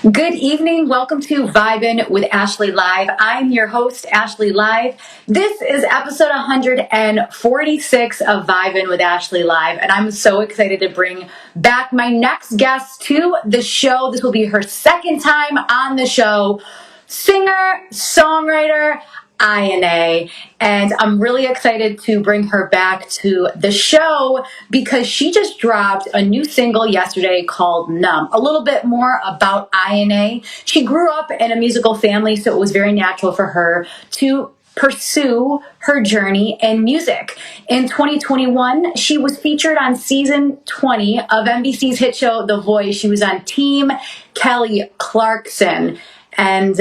Good evening. Welcome to Vibin with Ashley Live. I'm your host, Ashley Live. This is episode 146 of Vibin with Ashley Live, and I'm so excited to bring back my next guest to the show. This will be her second time on the show. Singer, songwriter, Ainae, and I'm really excited to bring her back to the show because she just dropped a new single yesterday called Numb. A little bit more about Ainae. She grew up in a musical family, so it was very natural for her to pursue her journey in music. In 2021, she was featured on season 20 of NBC's hit show The Voice. She was on Team Kelly Clarkson. And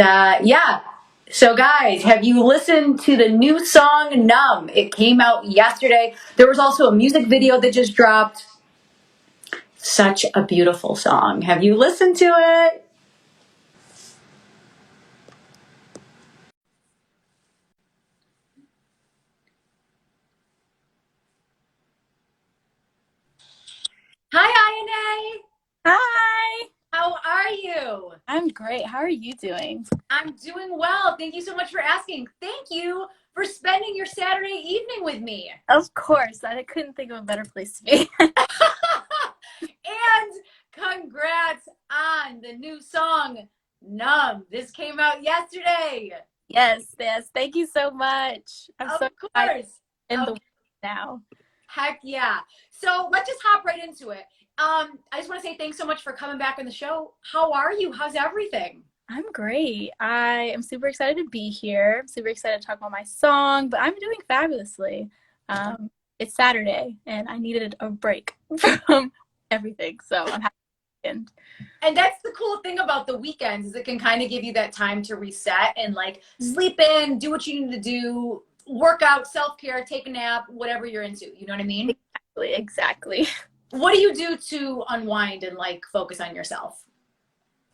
so guys, have you listened to the new song Numb? It came out yesterday. There was also a music video that just dropped. Such a beautiful song. Have you listened to it? Hi, Ainae. Hi, How are you? I'm great. How are you doing? I'm doing well. Thank you so much for asking. Thank you for spending your Saturday evening with me. Of course, I couldn't think of a better place to be. And congrats on the new song, Numb. This came out yesterday. Yes. Thank you so much. I'm Of so excited course. in the Of- now. Heck yeah. So let's just hop right into it. I just want to say thanks so much for coming back on the show. How are you? How's everything? I'm great. I am super excited to be here. I'm super excited to talk about my song, but I'm doing fabulously. It's Saturday, and I needed a break from everything, so I'm happy. And that's the cool thing about the weekends is it can kind of give you that time to reset and like sleep in, do what you need to do, work out, self-care, take a nap, whatever you're into. You know what I mean? Exactly. What do you do to unwind and like focus on yourself?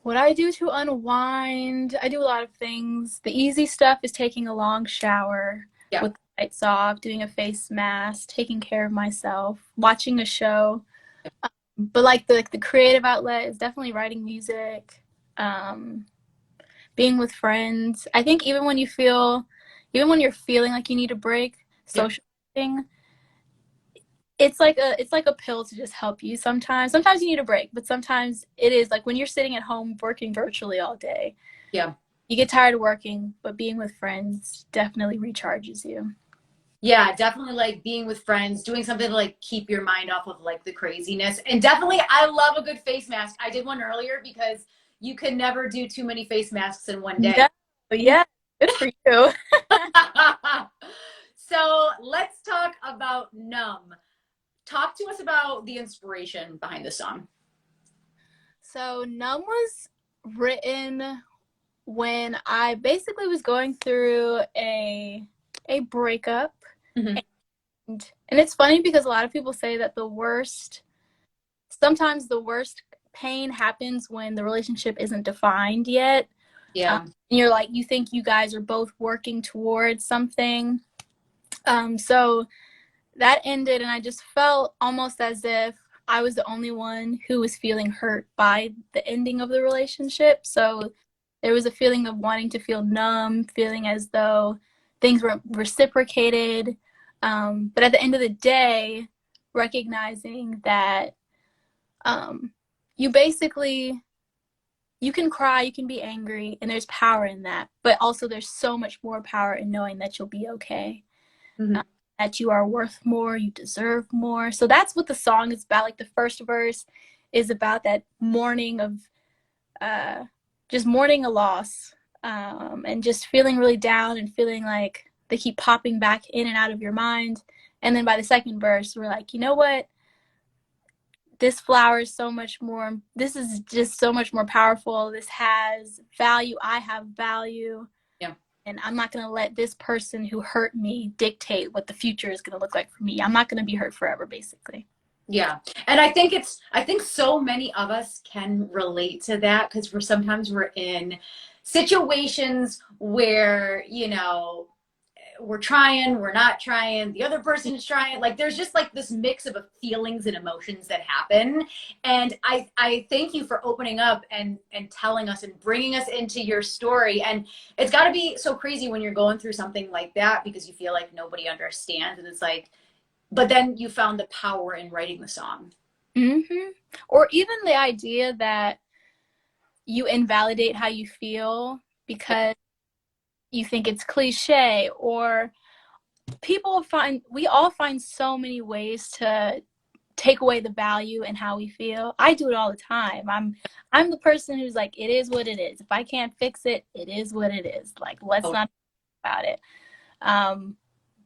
What I do to unwind, I do a lot of things. The easy stuff is taking a long shower with the lights off, doing a face mask, taking care of myself, watching a show. But like the creative outlet is definitely writing music, being with friends. I think even when you're feeling like you need a break, socializing, it's like a pill to just help you sometimes. Sometimes you need a break, but sometimes it is like when you're sitting at home working virtually all day. Yeah. You get tired of working, but being with friends definitely recharges you. Yeah, definitely like being with friends, doing something to like keep your mind off of like the craziness. And definitely I love a good face mask. I did one earlier because you can never do too many face masks in one day. Yeah, good for you. So let's talk about Numb. Talk to us about the inspiration behind the song. So Numb was written when I basically was going through a breakup. Mm-hmm. And it's funny because a lot of people say that sometimes the worst pain happens when the relationship isn't defined yet. Yeah. And you're like, you think you guys are both working towards something. So that ended, and I just felt almost as if I was the only one who was feeling hurt by the ending of the relationship. So there was a feeling of wanting to feel numb, feeling as though things weren't reciprocated. But at the end of the day, recognizing that you can cry, you can be angry, and there's power in that. But also there's so much more power in knowing that you'll be okay. Mm-hmm. That you are worth more, you deserve more. So that's what the song is about. Like the first verse is about that mourning of just mourning a loss, and just feeling really down and feeling like they keep popping back in and out of your mind. And then by the second verse, we're like, you know what? This flower is so much more, this is just so much more powerful. This has value. I have value. Yeah. And I'm not going to let this person who hurt me dictate what the future is going to look like for me. I'm not going to be hurt forever, basically. Yeah. And I think so many of us can relate to that because sometimes we're in situations where, you know, we're trying, we're not trying, the other person's trying. Like there's just like this mix of feelings and emotions that happen. And I thank you for opening up and telling us and bringing us into your story. And it's got to be so crazy when you're going through something like that because you feel like nobody understands. And it's like, but then you found the power in writing the song. Mm-hmm. Or even the idea that you invalidate how you feel because you think it's cliche, or we all find so many ways to take away the value in how we feel. I do it all the time. I'm the person who's like, it is what it is. If I can't fix it, it is what it is. Like, let's not talk about it.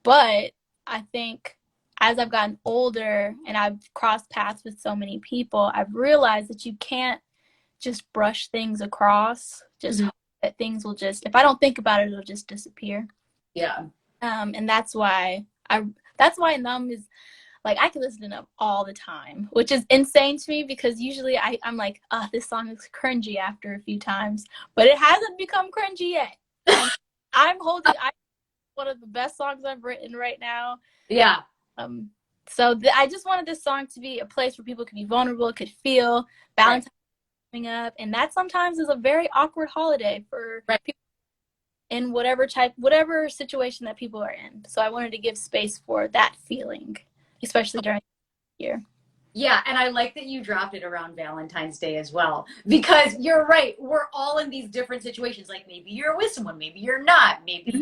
But I think as I've gotten older and I've crossed paths with so many people, I've realized that you can't just brush things across, just hope that things will just, if I don't think about it, it'll just disappear. Yeah. And that's why Numb is, like, I can listen to Numb all the time, which is insane to me because usually I'm like, oh, this song is cringy after a few times, but it hasn't become cringy yet. I'm one of the best songs I've written right now. Yeah. So I just wanted this song to be a place where people could be vulnerable, could feel Valentine's coming up, and that sometimes is a very awkward holiday for people in whatever situation that people are in. So I wanted to give space for that feeling, especially during the year. Yeah, and I like that you dropped it around Valentine's Day as well, because you're right. We're all in these different situations. Like maybe you're with someone, maybe you're not, maybe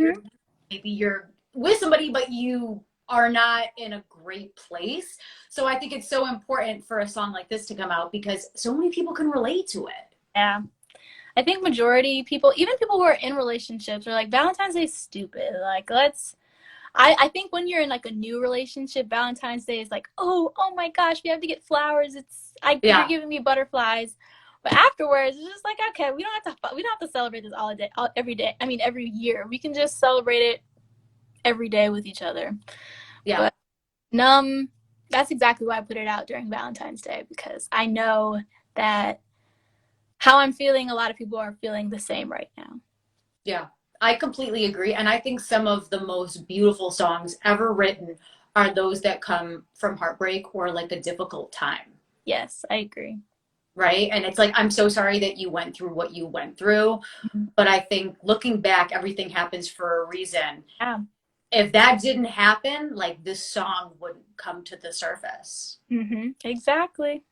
you're with somebody, but you are not in a great place. So I think it's so important for a song like this to come out because so many people can relate to it. Yeah. I think majority people, even people who are in relationships, are like, Valentine's Day is stupid. Like, I think when you're in like a new relationship, Valentine's Day is like, oh my gosh, we have to get flowers. You're giving me butterflies. But afterwards, it's just like, okay, we don't have to celebrate this every day. I mean, every year. We can just celebrate it every day with each other. Yeah. But Numb, that's exactly why I put it out during Valentine's Day, because I know that how I'm feeling, a lot of people are feeling the same right now. Yeah, I completely agree. And I think some of the most beautiful songs ever written are those that come from heartbreak or like a difficult time. Yes, I agree. Right? And it's like, I'm so sorry that you went through what you went through. But I think looking back, everything happens for a reason. Yeah. If that didn't happen, like this song wouldn't come to the surface. Exactly.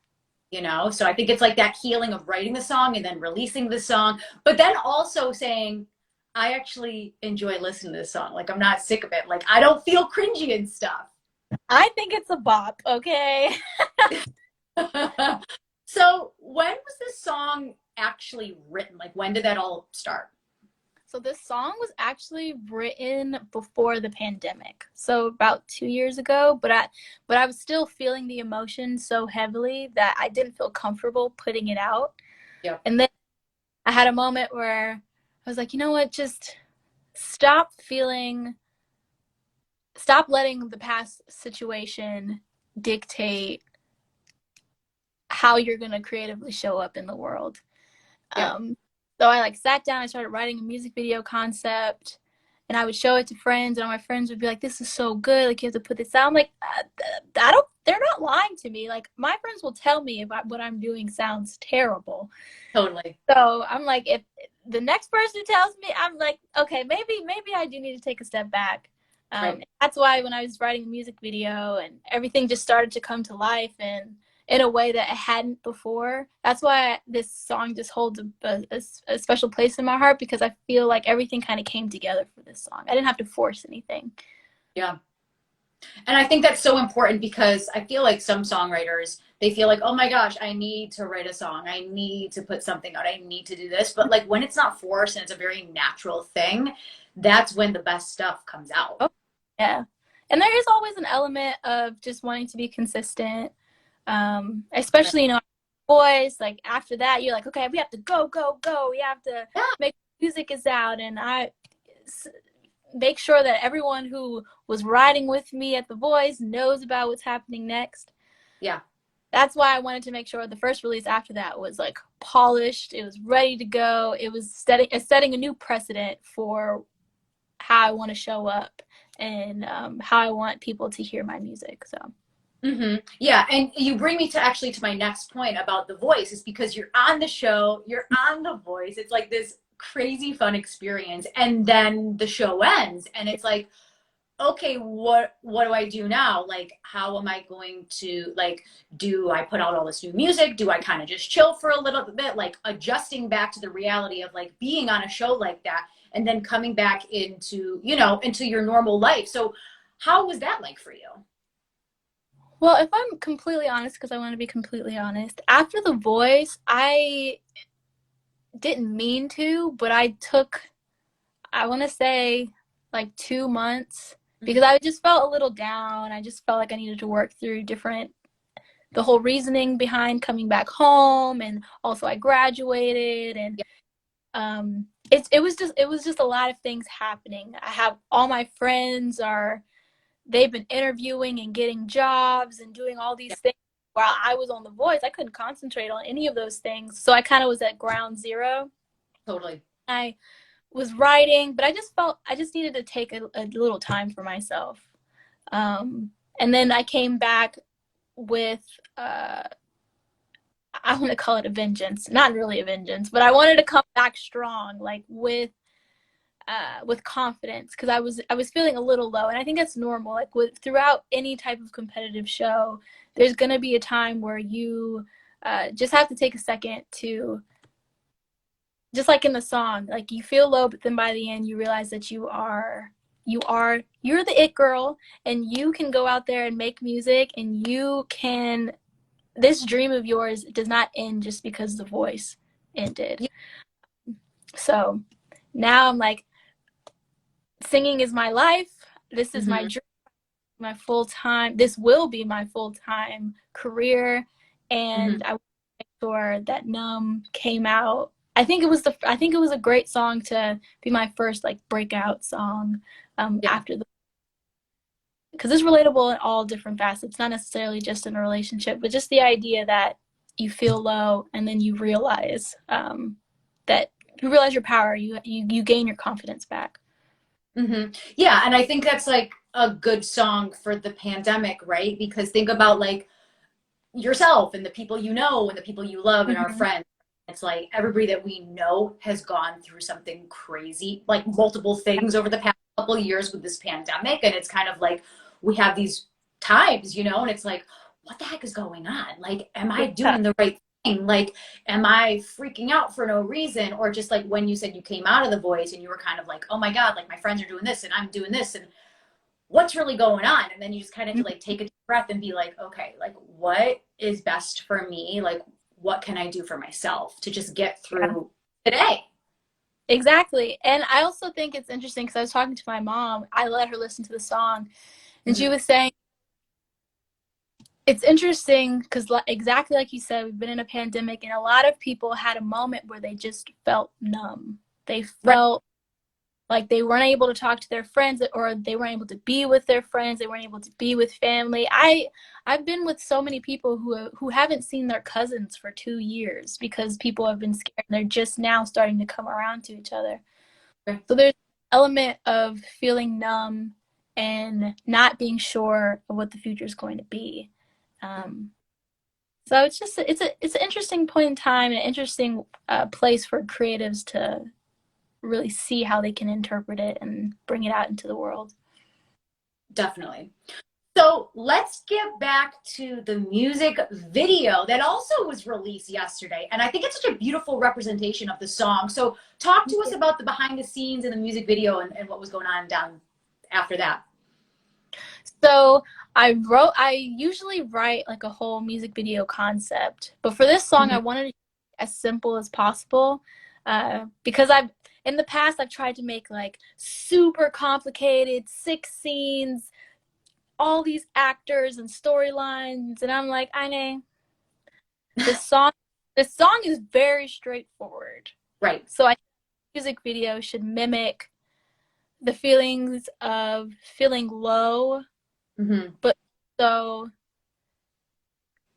You know, so I think it's like that healing of writing the song and then releasing the song, but then also saying, I actually enjoy listening to this song. Like, I'm not sick of it. Like, I don't feel cringy and stuff. I think it's a bop, okay? So when was this song actually written? Like, when did that all start? So this song was actually written before the pandemic, so about 2 years ago. But I was still feeling the emotion so heavily that I didn't feel comfortable putting it out. Yeah. And then I had a moment where I was like, you know what? Just stop letting the past situation dictate how you're gonna creatively show up in the world. Yeah. So I like sat down, I started writing a music video concept, and I would show it to friends, and all my friends would be like, this is so good, like, you have to put this out. I'm like, they're not lying to me. Like, my friends will tell me if what I'm doing sounds terrible. Totally. So I'm like, if the next person tells me, I'm like, okay, maybe I do need to take a step back. That's why when I was writing the music video and everything just started to come to life and in a way that it hadn't before. That's why this song just holds a special place in my heart, because I feel like everything kind of came together for this song. I didn't have to force anything. Yeah. And I think that's so important because I feel like some songwriters, they feel like, oh my gosh, I need to write a song. I need to put something out. I need to do this. But like when it's not forced and it's a very natural thing, that's when the best stuff comes out. Oh, yeah. And there is always an element of just wanting to be consistent. Especially, you know, boys, like after that, you're like, okay, we have to go. We have to make music is out. And I make sure that everyone who was riding with me at The Voice knows about what's happening next. Yeah. That's why I wanted to make sure the first release after that was like polished. It was ready to go. It was setting a new precedent for how I want to show up. and how I want people to hear my music. So. Yeah, and you bring me to actually to my next point about the voice is because you're on the show, you're on The Voice. It's like this crazy fun experience, and then the show ends, and it's like, okay, what do I do now? Like, how am I going to, like, do I put out all this new music? Do I kind of just chill for a little bit, like adjusting back to the reality of like being on a show like that, and then coming back into, you know, into your normal life? So how was that like for you? Well, if I'm completely honest, because I want to be completely honest, after The Voice, I didn't mean to, but I took, I want to say, like 2 months, because I just felt a little down. I just felt like I needed to work through the whole reasoning behind coming back home, and also I graduated, and it was just a lot of things happening. I have all my friends they've been interviewing and getting jobs and doing all these things while I was on The Voice. I couldn't concentrate on any of those things. So I kind of was at ground zero. Totally. I was writing, but I just needed to take a little time for myself. And then I came back with, I want to call it a vengeance. Not really a vengeance, but I wanted to come back strong, like with confidence, because I was feeling a little low, and I think that's normal. Like throughout any type of competitive show, there's gonna be a time where you just have to take a second to, just like in the song, like you feel low, but then by the end you realize that you're the it girl, and you can go out there and make music, and this dream of yours does not end just because The Voice ended. So now I'm like, singing is my life. This is my dream, my full-time. This will be my full-time career, and I want to make sure that Numb came out. I think it was a great song to be my first like breakout song after because it's relatable in all different facets, not necessarily just in a relationship, but just the idea that you feel low and then you realize that you realize your power, you gain your confidence back. Yeah, and I think that's like a good song for the pandemic, right? Because think about like yourself and the people you know and the people you love and our friends. It's like everybody that we know has gone through something crazy, like multiple things over the past couple of years with this pandemic. And it's kind of like we have these times, you know, and it's like, what the heck is going on? Like, am I doing the right thing? Like, am I freaking out for no reason? Or just like when you said you came out of The Voice and you were kind of like, oh my God, like my friends are doing this and I'm doing this, and what's really going on? And then you just kind of have to like take a deep breath and be like, okay, like what is best for me? Like, what can I do for myself to just get through today? Exactly. And I also think it's interesting because I was talking to my mom. I let her listen to the song, and she was saying, it's interesting because exactly like you said, we've been in a pandemic, and a lot of people had a moment where they just felt numb. They felt like they weren't able to talk to their friends, or they weren't able to be with their friends. They weren't able to be with family. I've been with so many people who haven't seen their cousins for 2 years because people have been scared, and they're just now starting to come around to each other. So there's an element of feeling numb and not being sure of what the future is going to be. So it's an interesting point in time, and an interesting place for creatives to really see how they can interpret it and bring it out into the world. Definitely. So let's get back to the music video that also was released yesterday. And I think it's such a beautiful representation of the song. So talk to us about the behind the scenes in the music video and what was going on down after that. So I usually write like a whole music video concept, but for this song, I wanted it as simple as possible because in the past, I've tried to make like super complicated 6 scenes, all these actors and storylines, and I'm like, Ainae, this song is very straightforward. Right. So I think the music video should mimic the feelings of feeling low, but so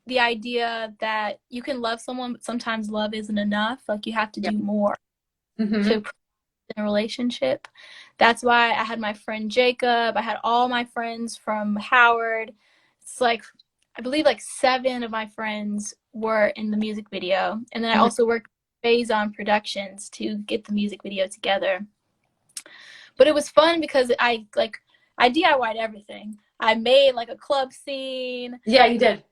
the idea that you can love someone, but sometimes love isn't enough. Like you have to do more to in a relationship. That's why I had my friend Jacob. I had all my friends from Howard. It's like, I believe like 7 of my friends were in the music video. And then I also worked with Faison Productions to get the music video together. But it was fun because I DIY'd everything. I made like a club scene. Yeah, you did.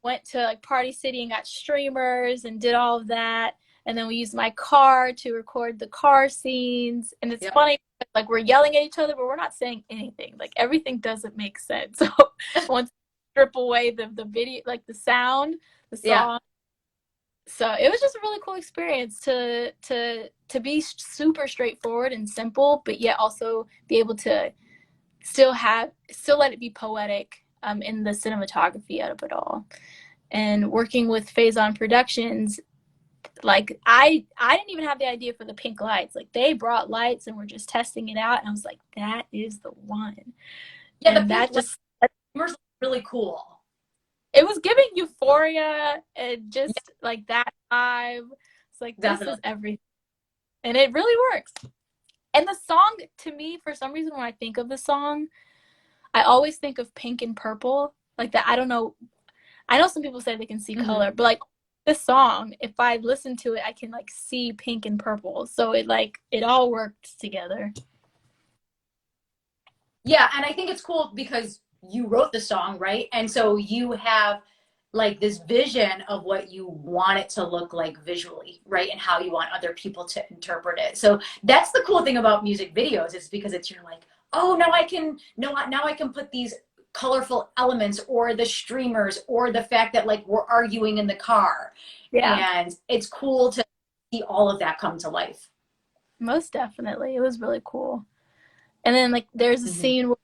Went to like Party City and got streamers and did all of that. And then we used my car to record the car scenes. And it's funny, like we're yelling at each other, but we're not saying anything. Like everything doesn't make sense. So once you strip away the video, like the sound, the song. So it was just a really cool experience to be super straightforward and simple, but yet also be able to still let it be poetic in the cinematography out of it all. And working with Faison Productions, like I didn't even have the idea for the pink lights. Like they brought lights and we're just testing it out, and I was like, that is the one. Yeah, and that just was really cool. It was giving Euphoria and just like that vibe. It's like, this is everything. And it really works. And the song, to me, for some reason, when I think of the song, I always think of pink and purple. Like that, I don't know. I know some people say they can see color, but like this song, if I listen to it, I can like see pink and purple. So it all worked together. Yeah, and I think it's cool because you wrote the song, right? And so you have like this vision of what you want it to look like visually, right? And how you want other people to interpret it. So that's the cool thing about music videos, is because you're like, oh, now I can put these colorful elements, or the streamers, or the fact that like we're arguing in the car. Yeah. And it's cool to see all of that come to life. Most definitely. It was really cool. And then like there's a scene where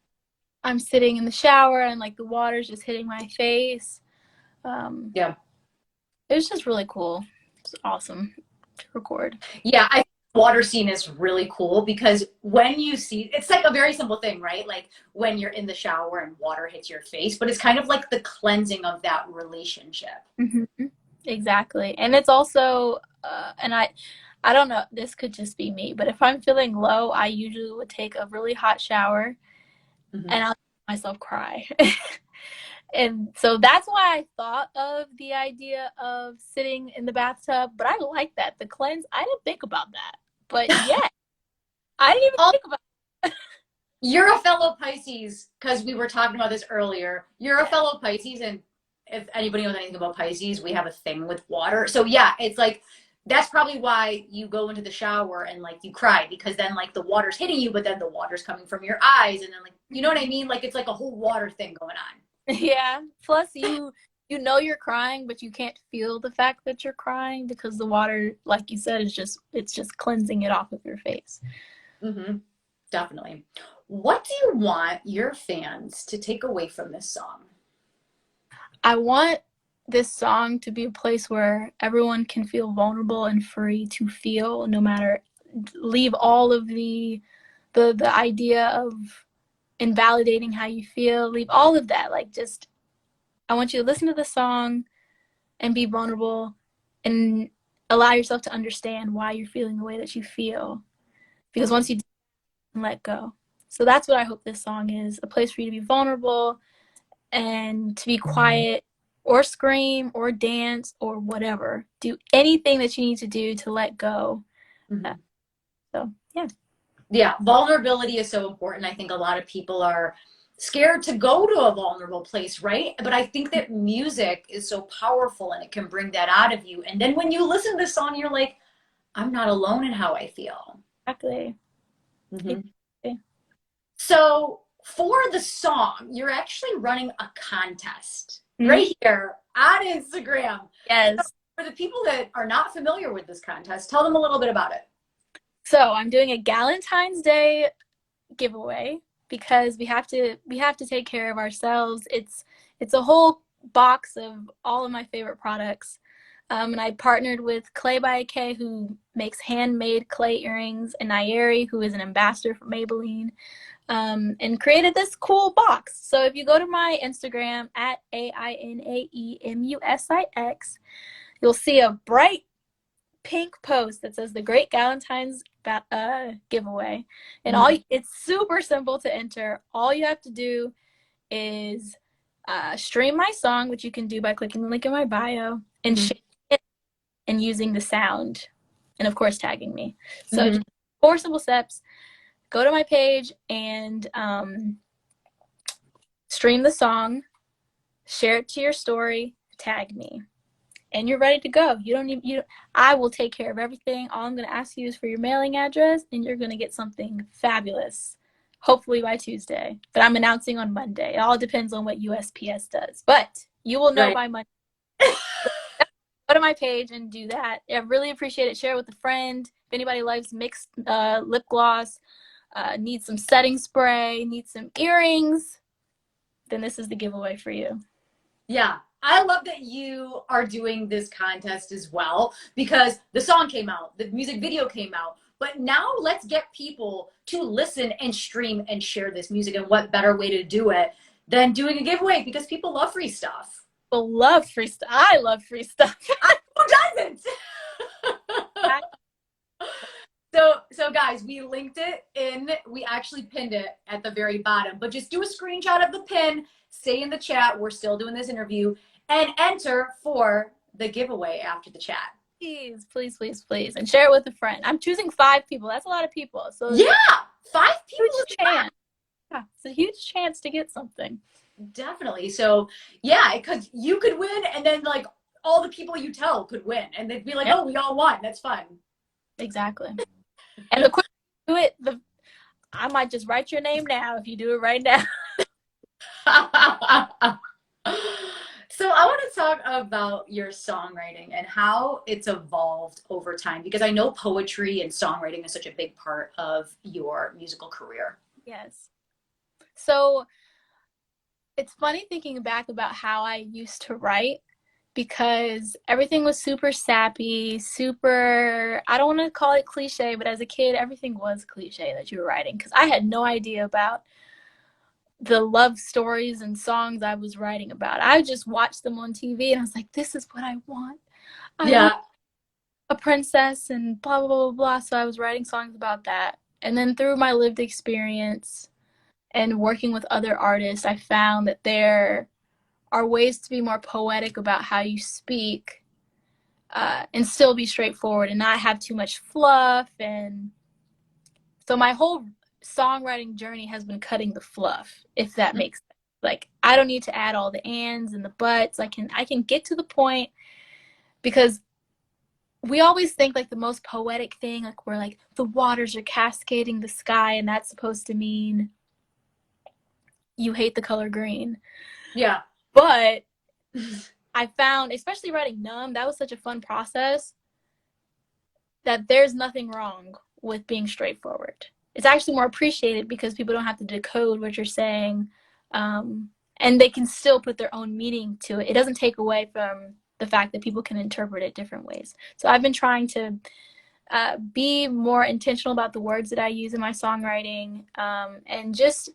I'm sitting in the shower and like the water's just hitting my face. It was just really cool. It's awesome to record. Yeah, I think the water scene is really cool because when you see, it's like a very simple thing, right? Like when you're in the shower and water hits your face, but it's kind of like the cleansing of that relationship. Exactly. And it's also, and I don't know, this could just be me, but if I'm feeling low, I usually would take a really hot shower and I'll make myself cry. And so that's why I thought of the idea of sitting in the bathtub, but I like that. The cleanse, I didn't think about that. But yeah, I didn't even think about it. You're a fellow Pisces, because we were talking about this earlier. You're a fellow Pisces, and if anybody knows anything about Pisces, we have a thing with water. So yeah, it's like, that's probably why you go into the shower and like you cry, because then like the water's hitting you, but then the water's coming from your eyes, and then like, you know what I mean? Like it's like a whole water thing going on. Yeah. Plus you know you're crying, but you can't feel the fact that you're crying because the water, like you said, it's just cleansing it off of your face. Definitely. What do you want your fans to take away from this song? I want this song to be a place where everyone can feel vulnerable and free to feel, no matter, leave all of the idea of invalidating how you feel, leave all of that. Like, just, I want you to listen to the song and be vulnerable and allow yourself to understand why you're feeling the way that you feel, because once you let go. So that's what I hope this song is, a place for you to be vulnerable and to be quiet, or scream, or dance, or whatever. Do anything that you need to do to let go. So yeah. Yeah, vulnerability is so important. I think a lot of people are scared to go to a vulnerable place, right? But I think that music is so powerful and it can bring that out of you. And then when you listen to this song, you're like, I'm not alone in how I feel. Exactly. So for the song, you're actually running a contest right here on Instagram. Yes. So for the people that are not familiar with this contest, tell them a little bit about it. So I'm doing a Galentine's Day giveaway because we have to take care of ourselves. It's a whole box of all of my favorite products. And I partnered with Clay by K, who makes handmade clay earrings, and Nairi, who is an ambassador for Maybelline, and created this cool box. So if you go to my Instagram at AINAEMUSIX, you'll see a bright pink post that says the Great Galentine's giveaway. And it's super simple to enter. All you have to do is stream my song, which you can do by clicking the link in my bio, and share it and using the sound. And of course, tagging me. So just 4 simple steps. Go to my page and stream the song, share it to your story, tag me. And you're ready to go. I will take care of everything. All I'm going to ask you is for your mailing address, and you're going to get something fabulous, hopefully by Tuesday. But I'm announcing on Monday. It all depends on what USPS does. But you will know by Monday. Go to my page and do that. I really appreciate it. Share it with a friend. If anybody likes mixed lip gloss, needs some setting spray, needs some earrings, then this is the giveaway for you. Yeah. I love that you are doing this contest as well, because the song came out, the music video came out, but now let's get people to listen and stream and share this music. And what better way to do it than doing a giveaway, because people love free stuff. People love free stuff. I love free stuff. Who doesn't? So guys, we linked it in, we actually pinned it at the very bottom, but just do a screenshot of the pin, stay in the chat, we're still doing this interview, and enter for the giveaway after the chat. Please, please, please, please. And share it with a friend. I'm choosing 5 people. That's a lot of people. So yeah, 5 people. Huge chance. Yeah, it's a huge chance to get something. Definitely. So yeah, because you could win, and then like all the people you tell could win, and they'd be like, oh, we all won. That's fun. Exactly. And the quicker you do it, I might just write your name now if you do it right now. So I want to talk about your songwriting and how it's evolved over time, because I know poetry and songwriting is such a big part of your musical career. Yes. So it's funny thinking back about how I used to write, because everything was super sappy, super, I don't want to call it cliche, but as a kid, everything was cliche that you were writing, because I had no idea about the love stories and songs I was writing about. I just watched them on TV and I was like, this is what I want. I want a princess and blah, blah, blah, blah. So I was writing songs about that. And then through my lived experience and working with other artists, I found that there are ways to be more poetic about how you speak and still be straightforward and not have too much fluff. And so my whole songwriting journey has been cutting the fluff, if that makes sense. Like, I don't need to add all the ands and the buts. I can get to the point, because we always think like the most poetic thing, like we're like the waters are cascading the sky, and that's supposed to mean you hate the color green. Yeah. But I found, especially writing Numb, that was such a fun process, that there's nothing wrong with being straightforward. It's actually more appreciated because people don't have to decode what you're saying, and they can still put their own meaning to it. It doesn't take away from the fact that people can interpret it different ways. So I've been trying to be more intentional about the words that I use in my songwriting, and just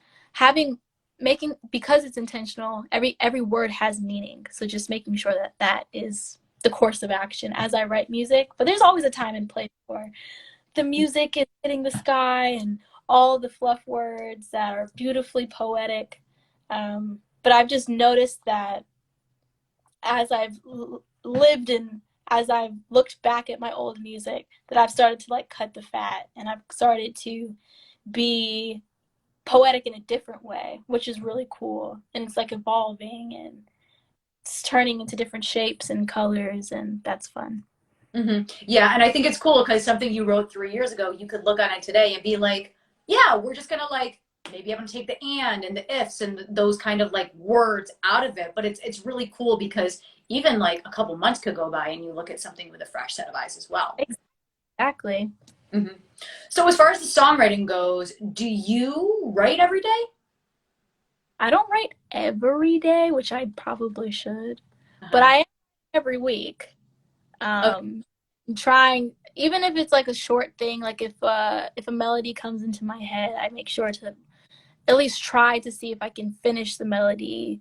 because it's intentional, every word has meaning. So just making sure that that is the course of action as I write music. But there's always a time and place for the music is hitting the sky and all the fluff words that are beautifully poetic. But I've just noticed that as I've lived and as I've looked back at my old music, that I've started to like cut the fat, and I've started to be poetic in a different way, which is really cool. And it's like evolving and it's turning into different shapes and colors, and that's fun. Yeah, and I think it's cool because something you wrote 3 years ago, you could look on it today and be like, yeah, we're just gonna like, maybe I'm gonna take the and the ifs and those kind of like words out of it. But it's really cool because even like a couple months could go by and you look at something with a fresh set of eyes as well. Exactly. So as far as the songwriting goes, do you write every day? I don't write every day, which I probably should, but I am every week. I'm trying, even if it's like a short thing, like if a melody comes into my head, I make sure to at least try to see if I can finish the melody,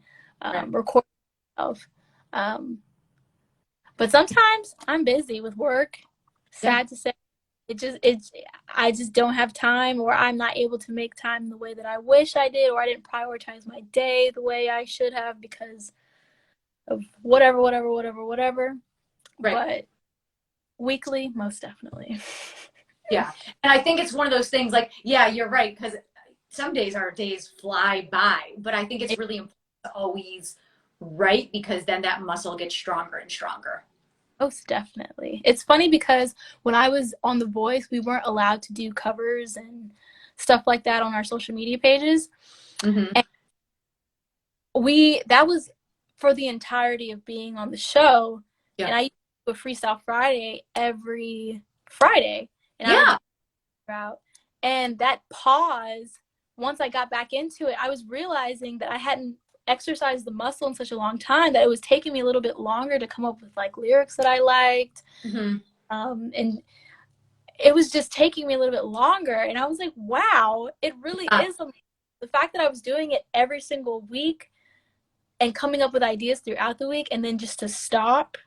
record myself. But sometimes I'm busy with work sad to say. I just don't have time, or I'm not able to make time the way that I wish I did, or I didn't prioritize my day the way I should have because of whatever. Right. But weekly, most definitely. Yeah. And I think it's one of those things like, yeah, you're right. Because some days our days fly by, but I think it's really important to always write, because then that muscle gets stronger and stronger. Most definitely. It's funny because when I was on The Voice, we weren't allowed to do covers and stuff like that on our social media pages. Mm-hmm. And that was for the entirety of being on the show. Yeah. And I used to do a Freestyle Friday every Friday. And Yeah. I would out. And that pause, once I got back into it, I was realizing that I hadn't exercised the muscle in such a long time that it was taking me a little bit longer to come up with like lyrics that I liked. Mm-hmm. And it was just taking me a little bit longer. And I was like, wow, it really is something. The fact that I was doing it every single week and coming up with ideas throughout the week and then just to stop,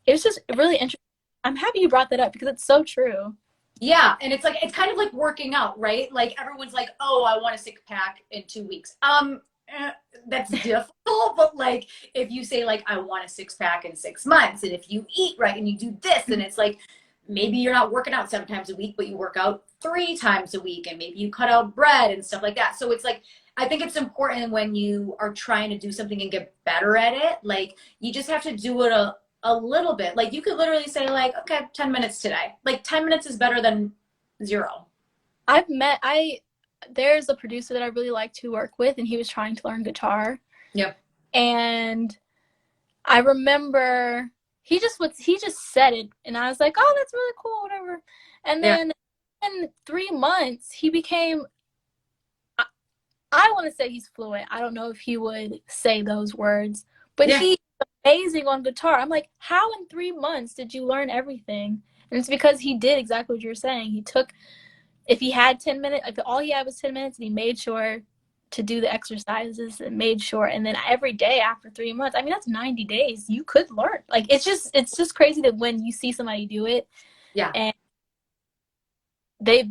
it was just really interesting. I'm happy you brought that up because it's so true. Yeah, and it's kind of like working out, right? Like everyone's like, "Oh, I want a six pack in 2 weeks." That's difficult, but like if you say like, "I want a six pack in 6 months," and if you eat right and you do this, and it's like maybe you're not working out 7 times a week, but you work out 3 times a week, and maybe you cut out bread and stuff like that. So it's like I think it's important when you are trying to do something and get better at it. Like you just have to do it a little bit. Like you could literally say like, okay, 10 minutes today. Like 10 minutes is better than 0. There's a producer that I really like to work with, and he was trying to learn guitar. Yep. And I remember he just said it, and I was like, oh, that's really cool, whatever. And then in 3 months, he became, I want to say he's fluent. I don't know if he would say those words, but he's amazing on guitar. I'm like, how in 3 months did you learn everything? And it's because he did exactly what you're saying. He took, if he had 10 minutes, if all he had was 10 minutes, and he made sure to do the exercises and made sure, and then every day after 3 months, I mean, that's 90 days. You could learn. Like, it's just crazy that when you see somebody do it, and they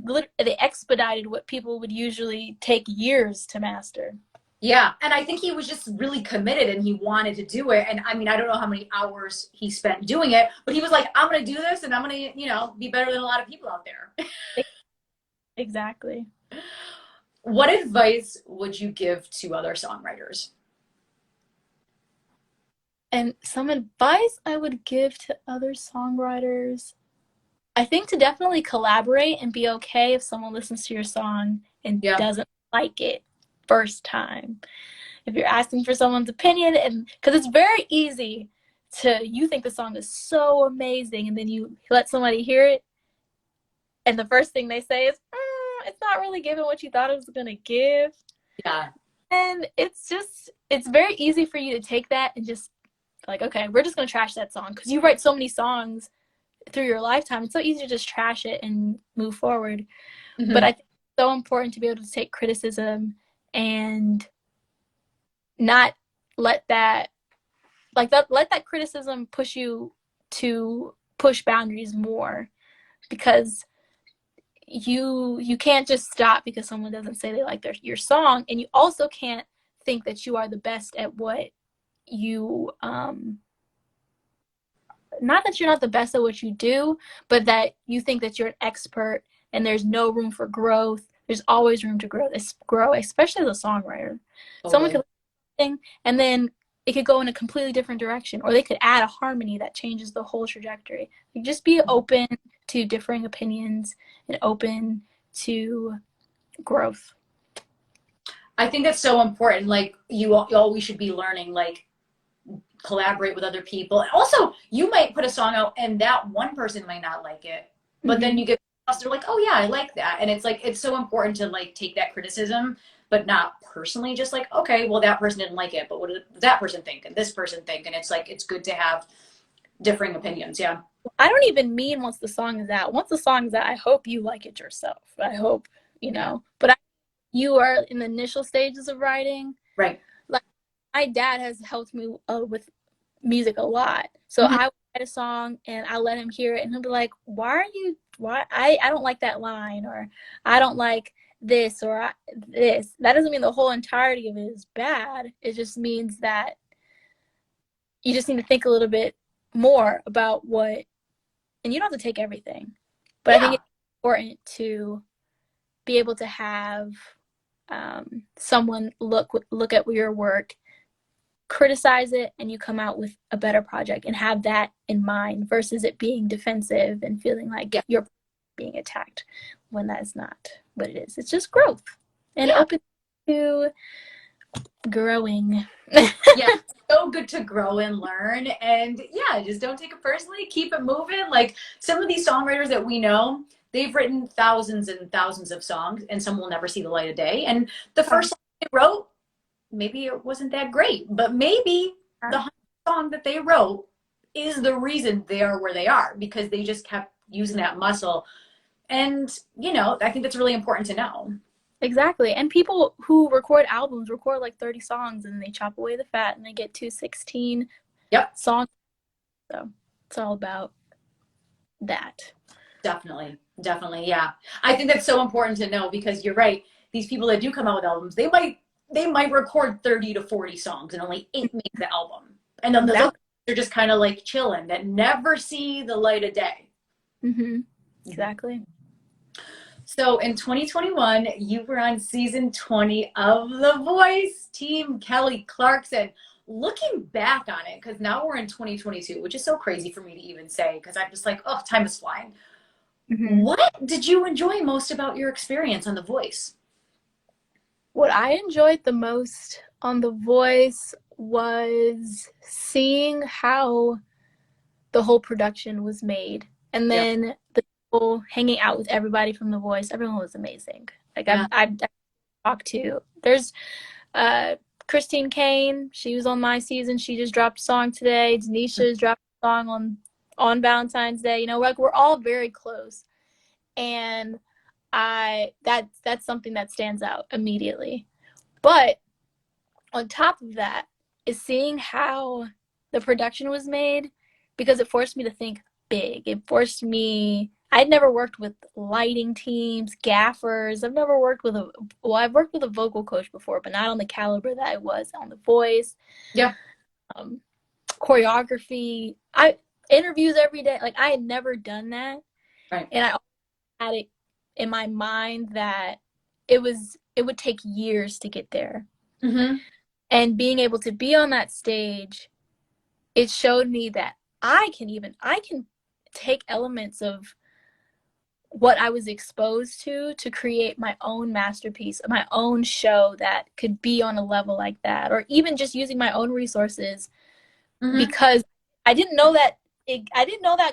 expedited what people would usually take years to master. Yeah, and I think he was just really committed and he wanted to do it. And I mean, I don't know how many hours he spent doing it, but he was like, I'm going to do this and I'm going to, be better than a lot of people out there. Exactly. What advice would you give to other songwriters? And some advice I would give to other songwriters, I think to definitely collaborate and be okay if someone listens to your song and doesn't like it first time. If you're asking for someone's opinion, and because it's very easy you think the song is so amazing, and then you let somebody hear it, and the first thing they say is, it's not really giving what you thought it was going to give. Yeah. And it's very easy for you to take that and just like, okay, we're just going to trash that song, because you write so many songs through your lifetime. It's so easy to just trash it and move forward. Mm-hmm. But I think it's so important to be able to take criticism and not let that criticism push you to push boundaries more, because you can't just stop because someone doesn't say they like your song, and you also can't think that you are the best at what you not that you're not the best at what you do, but that you think that you're an expert and there's no room for growth. There's always room to grow, especially as a songwriter. Totally. Someone could sing and then it could go in a completely different direction, or they could add a harmony that changes the whole trajectory. Like, just be open to differing opinions and open to growth. I think that's so important. Like, you always should be learning, like, collaborate with other people. And also, you might put a song out and that one person might not like it, but then you get they're like, oh yeah, I like that. And it's like, it's so important to like take that criticism, but not personally, just like, okay, well, that person didn't like it, but what did that person think and this person think? And it's like, it's good to have differing opinions. Yeah. I don't even mean once the song is out. Once the song is out, I hope you like it yourself. I hope, but you are in the initial stages of writing. Right. Like, my dad has helped me with music a lot. So I was write a song and I let him hear it, and he'll be like, why I don't like that line, or I don't like this, or this. That doesn't mean the whole entirety of it is bad. It just means that you just need to think a little bit more about what, and you don't have to take everything, but I think it's important to be able to have someone look at your work, criticize it, and you come out with a better project, and have that in mind versus it being defensive and feeling like you're being attacked, when that is not what it is. It's just growth and open to growing. Yeah, so good to grow and learn, and just don't take it personally. Keep it moving. Like, some of these songwriters that we know, they've written thousands and thousands of songs, and some will never see the light of day. And the first song they wrote, maybe it wasn't that great, but maybe the song that they wrote is the reason they are where they are, because they just kept using that muscle. And, I think that's really important to know. Exactly. And people who record albums record like 30 songs, and they chop away the fat and they get to 16 songs. So it's all about that. Definitely. Yeah. I think that's so important to know, because you're right. These people that do come out with albums, they might record 30 to 40 songs and only 8 make the album. And then they're just kind of like chilling, that never see the light of day. Mm-hmm. Exactly. So in 2021, you were on season 20 of The Voice, Team Kelly Clarkson. Looking back on it, because now we're in 2022, which is so crazy for me to even say, because I'm just like, oh, time is flying. Mm-hmm. What did you enjoy most about your experience on The Voice? What I enjoyed the most on The Voice was seeing how the whole production was made. And then the people hanging out with everybody from The Voice, everyone was amazing. Like, I've talked to, there's Christine Kane, she was on my season, she just dropped a song today. Denisha's dropped a song on Valentine's Day. Like, we're all very close. And that's something that stands out immediately. But on top of that is seeing how the production was made, because it forced me to think big. It forced me, I'd never worked with lighting teams, gaffers. I've worked with a vocal coach before, but not on the caliber that I was on The Voice. Yeah. Choreography, interviews every day. Like, I had never done that. Right. And I had it in my mind that it would take years to get there. Mm-hmm. And being able to be on that stage, it showed me that I can take elements of what I was exposed to create my own masterpiece, my own show that could be on a level like that, or even just using my own resources. Mm-hmm. Because I didn't know that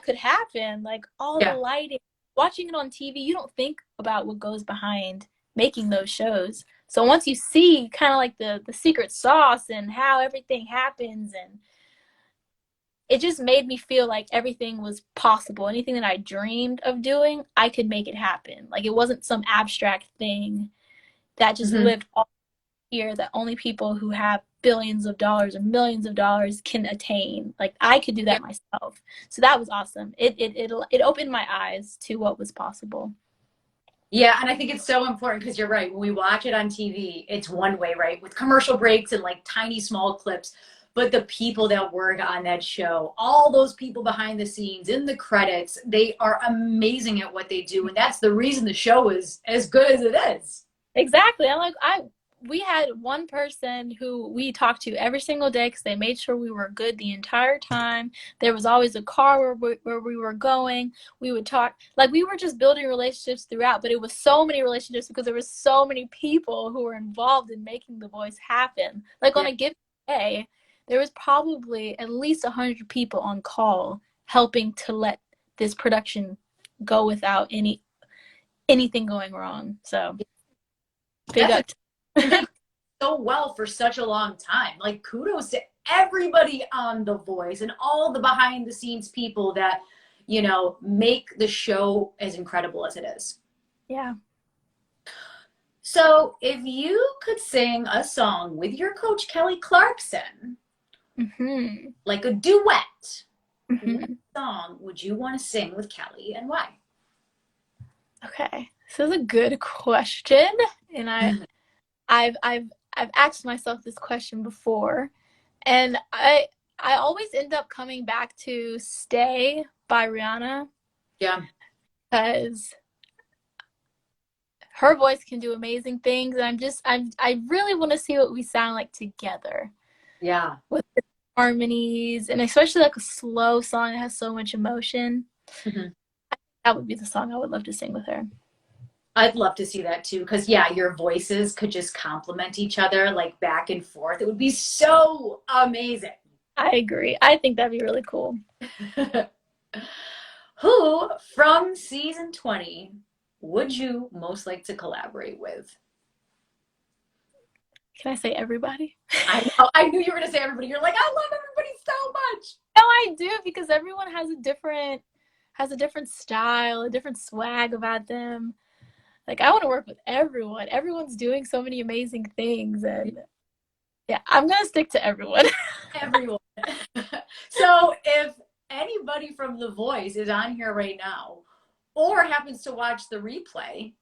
could happen. Like, all the lighting, watching it on TV, you don't think about what goes behind making those shows. So once you see kind of like the secret sauce and how everything happens, and it just made me feel like everything was possible. Anything that I dreamed of doing, I could make it happen. Like, it wasn't some abstract thing that just lived all here that only people who have billions of dollars or millions of dollars can attain. Like, I could do that myself. So that was awesome. It opened my eyes to what was possible. Yeah, and I think it's so important, because you're right. When we watch it on TV, it's one way, right? With commercial breaks and like tiny small clips. But the people that work on that show, all those people behind the scenes, in the credits, they are amazing at what they do. And that's the reason the show is as good as it is. Exactly. We had one person who we talked to every single day, because they made sure we were good the entire time. There was always a car where we were going. We would talk, like, we were just building relationships throughout, but it was so many relationships because there were so many people who were involved in making The Voice happen. Like, on a given day, there was probably at least 100 people on call helping to let this production go without anything going wrong. So big up. So well for such a long time. Like, kudos to everybody on The Voice and all the behind the scenes people that, make the show as incredible as it is. Yeah. So if you could sing a song with your coach, Kelly Clarkson, like a duet, what Mhm. song would you want to sing with Kelly and why? Okay, so this is a good question, and I've I've I've asked myself this question before, and I always end up coming back to "Stay" by Rihanna Yeah, because her voice can do amazing things, and I really want to see what we sound like together yeah. with the harmonies, and especially like a slow song that has so much emotion. Mhm. That would be the song I would love to sing with her. I'd love to see that too, because yeah, your voices could just complement each other like back and forth. It would be so amazing. I agree. I think that'd be really cool. Who from season 20 would you most like to collaborate with? Can I say everybody? I know, I knew you were gonna say everybody. You're like, I love everybody so much. No, I do because everyone has a different style, a different swag about them. Like I want to work with everyone. Everyone's doing so many amazing things, and yeah, I'm gonna stick to everyone. Everyone. So if anybody from The Voice is on here right now or happens to watch the replay,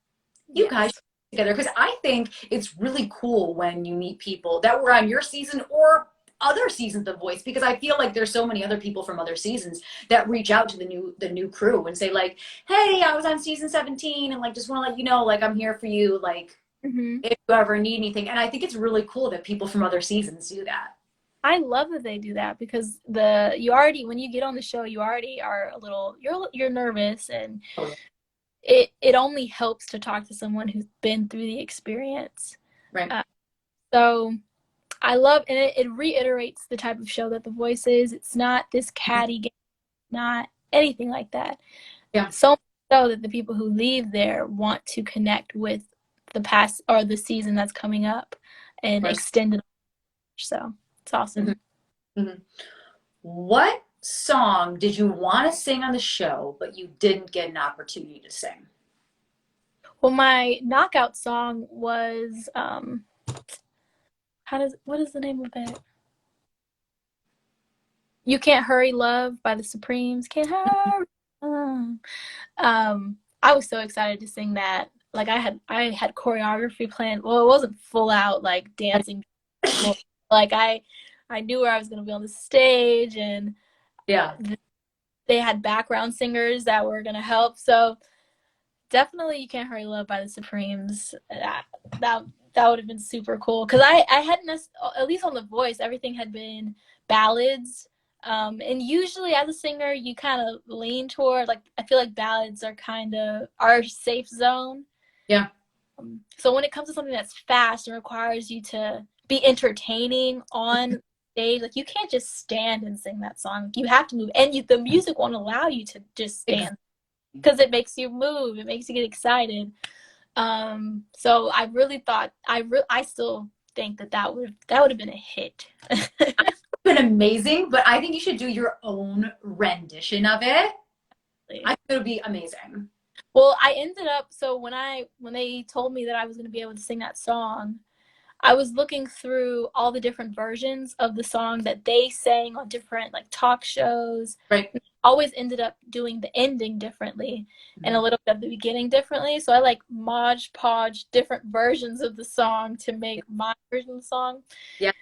you guys Yes. should get together, because I think it's really cool when you meet people that were on your season or other seasons of Voice, because I feel like there's so many other people from other seasons that reach out to the new crew and say like, hey, I was on season 17 and like just want to let you know like I'm here for you, like Hmm. if you ever need anything. And I think it's really cool that people from other seasons do that. I love that they do that because the you already when you get on the show, you already are a little you're nervous, and it only helps to talk to someone who's been through the experience. Right. Uh, so I love, and it reiterates the type of show that The Voice is. It's not this catty game, not anything like that. Yeah. So much so that the people who leave there want to connect with the past or the season that's coming up and Right. extend it. So it's Mm-hmm. awesome. Mm-hmm. What song did you want to sing on the show, but you didn't get an opportunity to sing? Well, my knockout song was what is the name of it? You Can't Hurry Love by the Supremes. Can't hurry. I was so excited to sing that. Like I had choreography planned. Well, it wasn't full out like dancing. Like I knew where I was going to be on the stage, and Yeah. they had background singers that were going to help. So definitely You Can't Hurry Love by the Supremes. That that would have been super cool because I hadn't, at least on The Voice, everything had been ballads. And usually as a singer, you kind of lean toward, like, I feel like ballads are kind of our safe zone. Yeah. So when it comes to something that's fast and requires you to be entertaining on stage, like you can't just stand and sing that song. You have to move, and the music won't allow you to just stand because it makes you move. It makes you get excited. So I really thought I still think that would have been a hit. Been amazing, but I think you should do your own rendition of it. I think it would be amazing. Well, I ended up, so when they told me that I was going to be able to sing that song, I was looking through all the different versions of the song that they sang on different like talk shows. Right. Always ended up doing the ending differently and a Mhm. little bit of the beginning differently. So I like Mod Podge different versions of the song to make my version of the song. Yeah.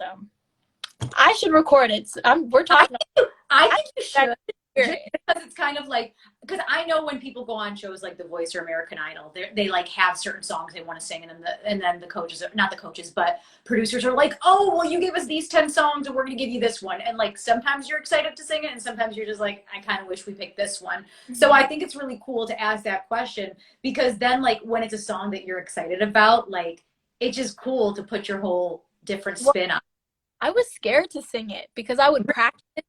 So I should record it. We're talking. I think you should. Just It. because it's kind of like, because I know when people go on shows like The Voice or American Idol, they like have certain songs they want to sing, and then the coaches, not the coaches, but producers are like, oh, well, you gave us these 10 songs, and we're gonna give you this one. And like sometimes you're excited to sing it, and sometimes you're just like, I kind of wish we picked this one. Mm-hmm. So I think it's really cool to ask that question, because then like when it's a song that you're excited about, like it's just cool to put your whole different spin on. I was scared to sing it because I would practice it,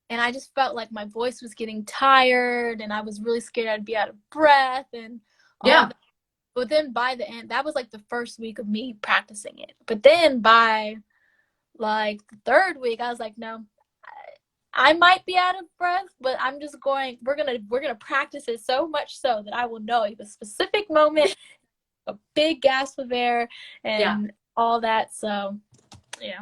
and I just felt like my voice was getting tired, and I was really scared I'd be out of breath and all Yeah. that. But then by the end, that was like the first week of me practicing it. But then by like the third week, I was like, no, I might be out of breath, but I'm just going. We're gonna practice it so much so that I will know the specific moment, a big gasp of air, and all that. So, yeah.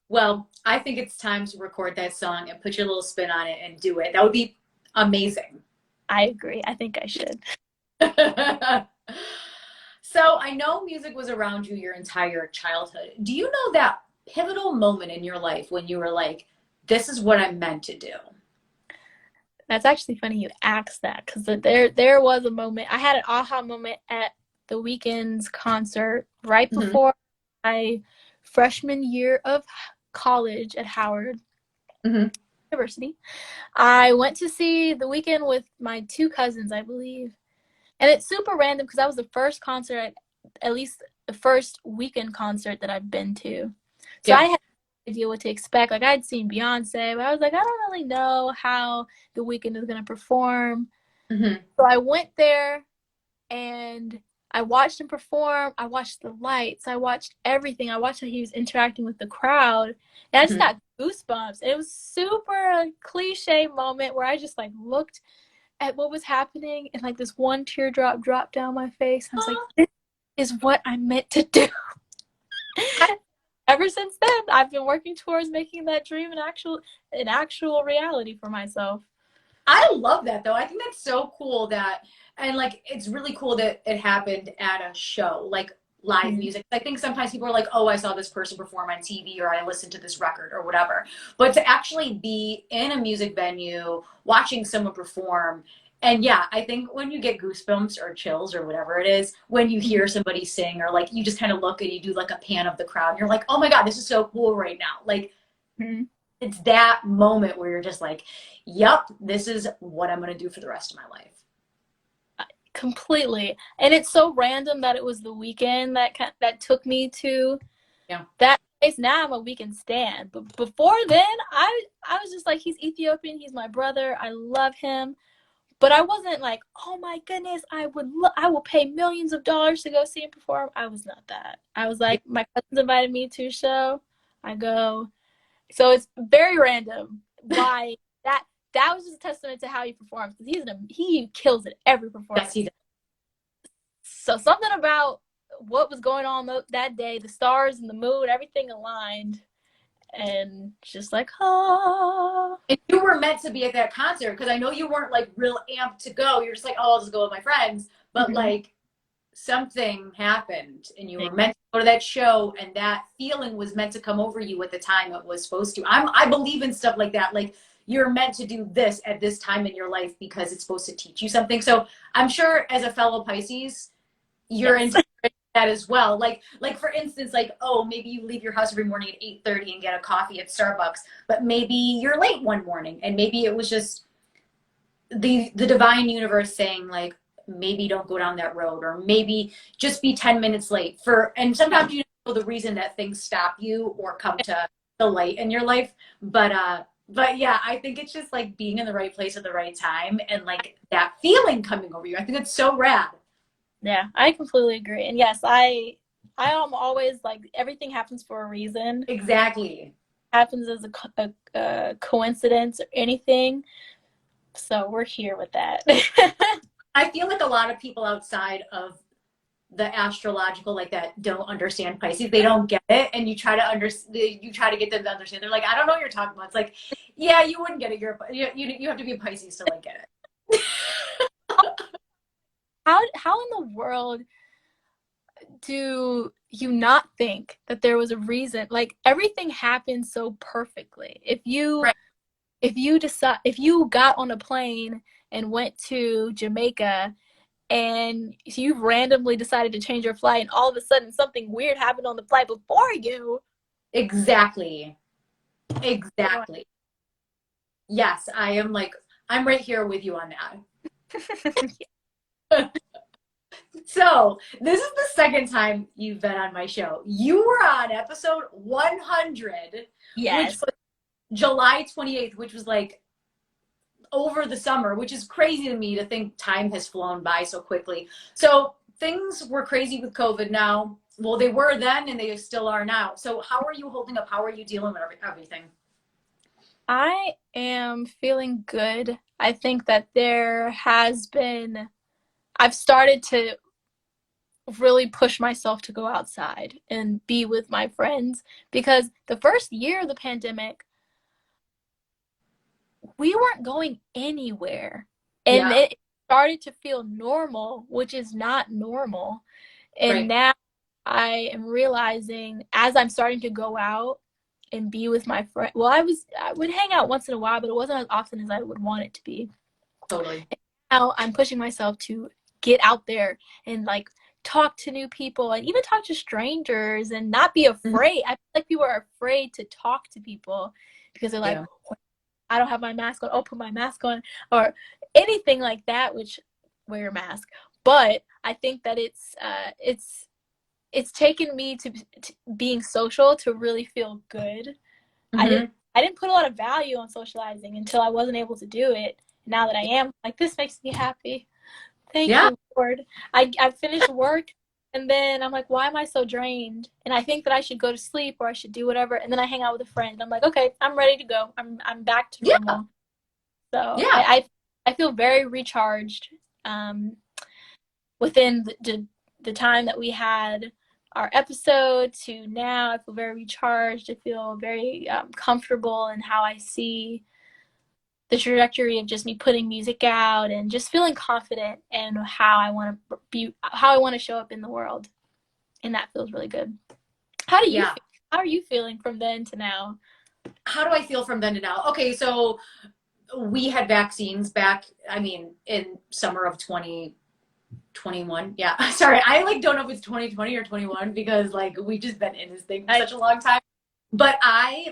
Well, I think it's time to record that song and put your little spin on it and do it. That would be amazing. I agree. I think I should. So I know music was around you your entire childhood. Do you know that pivotal moment in your life when you were like, this is what I'm meant to do? That's actually funny you asked that because there was a moment. I had an aha moment at the Weeknd's concert right Hmm. before my freshman year of college at Howard Hmm. University. I went to see the Weeknd with my two cousins, I believe. And it's super random because that was the first concert, at least the first Weeknd concert that I've been to. So I Yeah. had no idea what to expect. Like I'd seen Beyonce, but I was like, I don't really know how the Weeknd is gonna perform. Hmm. So I went there and I watched him perform. I watched the lights. I watched everything. I watched how he was interacting with the crowd. And I just Hmm. got goosebumps. And it was super cliche moment where I just like looked at what was happening and like this one teardrop dropped down my face. I was like, this is what I'm meant to do. Ever since then, I've been working towards making that dream an actual reality for myself. I love that though. I think that's so cool that, and like, it's really cool that it happened at a show, like live Mm-hmm. music. I think sometimes people are like, oh, I saw this person perform on TV or I listened to this record or whatever. But to actually be in a music venue, watching someone perform, and yeah, I think when you get goosebumps or chills or whatever it is, when you hear somebody sing or like you just kind of look and you do like a pan of the crowd, and you're like, oh my God, this is so cool right now. Like, Mm-hmm. it's that moment where you're just like, yep, this is what I'm going to do for the rest of my life. Completely. And it's so random that it was the Weeknd that took me to Yeah. that place. Now I'm a Weeknd stan. But before then, I was just like, he's Ethiopian, he's my brother. I love him. But I wasn't like, oh my goodness, I will pay millions of dollars to go see him perform. I was not that. I was Yeah. like, my cousins invited me to a show. I go. So it's very random why that was just a testament to how he performs because he kills it every Yes, he performance. does. So something about what was going on that day, the stars and the mood, everything aligned, and just like, oh. And you were meant to be at that concert because I know you weren't like real amped to go. You're just like, oh, I'll just go with my friends. But Mhm. like something happened and you were meant to go to that show and that feeling was meant to come over you at the time it was supposed to. I believe in stuff like that. Like you're meant to do this at this time in your life because it's supposed to teach you something. So I'm sure as a fellow Pisces, you're Yes. into that as well. Like for instance, like, oh, maybe you leave your house every morning at 8:30 and get a coffee at Starbucks, but maybe you're late one morning and maybe it was just the divine universe saying like maybe don't go down that road or maybe just be 10 minutes late for, and sometimes you know the reason that things stop you or come to the light in your life, but yeah, I think it's just like being in the right place at the right time and like that feeling coming over you. I think it's so rad. Yeah, I completely agree. And yes, I am always like everything happens for a reason. Exactly. Happens as a coincidence or anything. So we're here with that. I feel like a lot of people outside of the astrological like that don't understand Pisces. They don't get it, and you try to get them to understand. They're like, I don't know what you're talking about. It's like, yeah, you wouldn't get it. You have to be a Pisces to like get it. How in the world do you not think that there was a reason? Like everything happened so perfectly. Right. If you got on a plane and went to Jamaica and you randomly decided to change your flight and all of a sudden something weird happened on the flight before you. Exactly. Exactly. Yes, I am like I'm right here with you on that. So this is the second time you've been on my show. You were on episode 100, which Yes. was July 28th, which was like over the summer, which is crazy to me to think time has flown by so quickly. So things were crazy with COVID now. Well, they were then and they still are now. So how are you holding up? How are you dealing with everything? I am feeling good. I think that there has been I've started to really push myself to go outside and be with my friends, because the first year of the pandemic, we weren't going anywhere. And Yeah. it started to feel normal, which is not normal. And Right. now I am realizing, as I'm starting to go out and be with my friend, well, I would hang out once in a while, but it wasn't as often as I would want it to be. Totally. And now I'm pushing myself to get out there and like talk to new people and even talk to strangers and not be Mhm. afraid. I feel like people are afraid to talk to people because they're like, Yeah. I don't have my mask on. Oh, put my mask on, or anything like that. Which, wear your mask. But I think that it's taken me to being social to really feel good. I didn't Hmm. I didn't put a lot of value on socializing until I wasn't able to do it. Now that I am, like, this makes me happy. Thank Yeah. you, Lord. I finished work, and then I'm like, why am I so drained? And I think that I should go to sleep or I should do whatever. And then I hang out with a friend. I'm like, okay, I'm ready to go. I'm back to Yeah. normal. So Yeah. I feel very recharged within the time that we had our episode to now. I feel very recharged. I feel very comfortable in how I see the trajectory of just me putting music out and just feeling confident in how I want to be, how I want to show up in the world. And that feels really good. How do you Yeah. feel? How are you feeling from then to now? How do I feel from then to now? Okay, so we had vaccines back, I mean, in summer of 2021. Yeah. Sorry, I like don't know if it's 2020 or 21 because like we've just been in this thing for such a long time. But I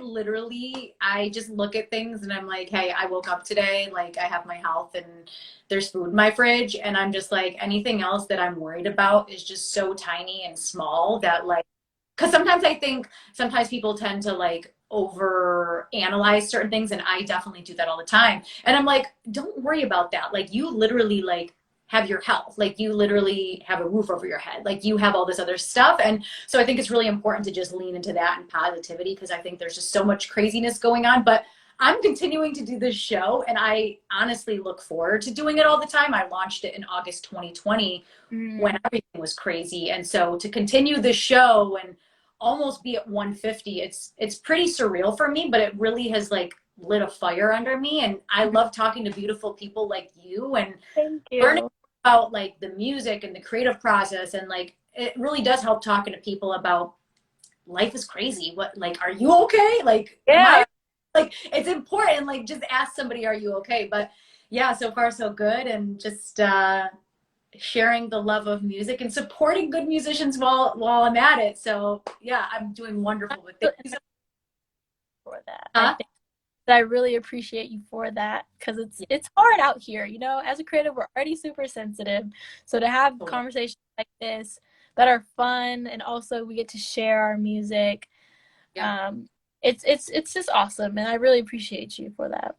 just look at things and I'm like, hey, I woke up today, like I have my health and there's food in my fridge. And I'm just like, anything else that I'm worried about is just so tiny and small that like, because sometimes I think sometimes people tend to like over analyze certain things. And I definitely do that all the time. And I'm like, don't worry about that. Like you literally like have your health, like you literally have a roof over your head, like you have all this other stuff. And so I think it's really important to just lean into that and positivity because I think there's just so much craziness going on. But I'm continuing to do this show and I honestly look forward to doing it all the time. I launched it in August 2020 when Mm. everything was crazy. And so to continue the show and almost be at 150, it's pretty surreal for me, but it really has like lit a fire under me. And I love talking to beautiful people like you and Thank learning you. about like the music and the creative process. And like it really does help talking to people about life is crazy. What, like, are you okay? Like, am I, Yeah. like, it's important. Like, just ask somebody, are you okay? But yeah, so far so good. And just sharing the love of music and supporting good musicians while I'm at it. So yeah, I'm doing wonderful with things. For that, I Huh? think that I really appreciate you for that, because it's hard out here. As a creative, we're already super sensitive. So to have Yeah. conversations like this that are fun, and also we get to share our music, Yeah. um, it's just awesome, and I really appreciate you for that.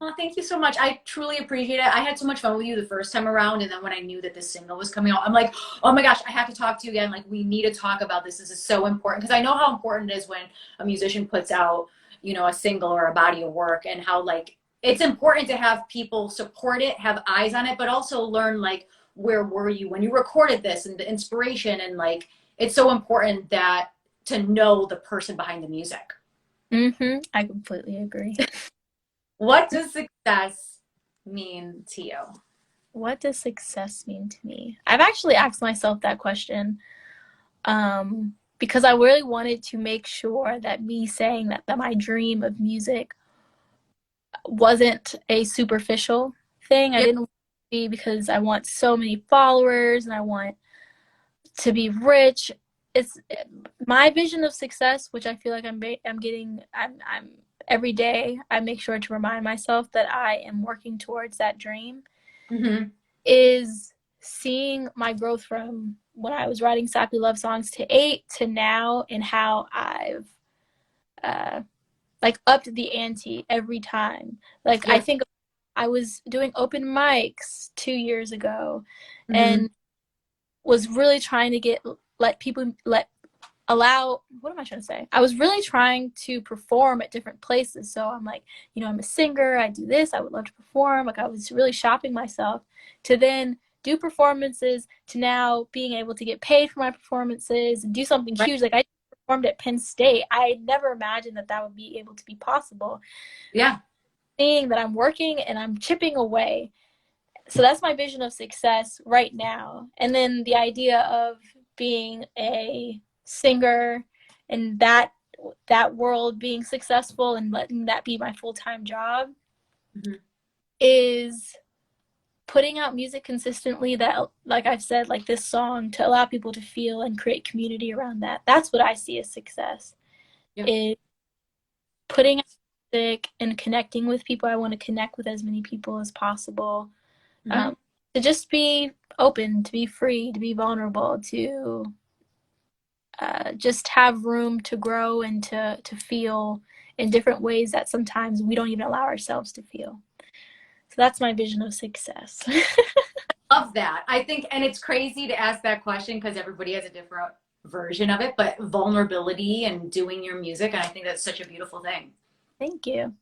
Well, thank you so much. I truly appreciate it. I had so much fun with you the first time around, and then when I knew that this single was coming out, I'm like, oh my gosh, I have to talk to you again. Like, we need to talk about this. This is so important because I know how important it is when a musician puts out, a single or a body of work, and how like it's important to have people support it, have eyes on it, but also learn like where were you when you recorded this and the inspiration, and like it's so important that to know the person behind the music. I completely agree. What does success mean to you? What does success mean to me? I've actually asked myself that question, because I really wanted to make sure that me saying that my dream of music wasn't a superficial thing. I Yep. didn't want it to be because I want so many followers and I want to be rich. It's my vision of success, which I feel like I'm getting. I'm every day. I make sure to remind myself that I am working towards that dream. Mm-hmm. Is seeing my growth from when I was writing sappy love songs to 8 to now, and how I've uh, like upped the ante every time. Like, I Yep. think I was doing open mics 2 years ago Mm-hmm. and was really trying to let people let allow what am I trying to say? I was really trying to perform at different places. So I'm like, I'm a singer, I do this, I would love to perform. Like, I was really shopping myself to then do performances to now being able to get paid for my performances and do something huge. Like I performed at Penn State. I never imagined that would be able to be possible. Yeah. Seeing that I'm working and I'm chipping away. So that's my vision of success right now. And then the idea of being a singer and that world being successful and letting that be my full-time job is putting out music consistently that, like I've said, like this song, to allow people to feel and create community around that. That's what I see as success. Is putting out music and connecting with people. I want to connect with as many people as possible. To just be open, to be free, to be vulnerable, to just have room to grow and to feel in different ways that sometimes we don't even allow ourselves to feel. So that's my vision of success. Love that. I think, and it's crazy to ask that question because everybody has a different version of it, but vulnerability and doing your music, and I think that's such a beautiful thing. Thank you.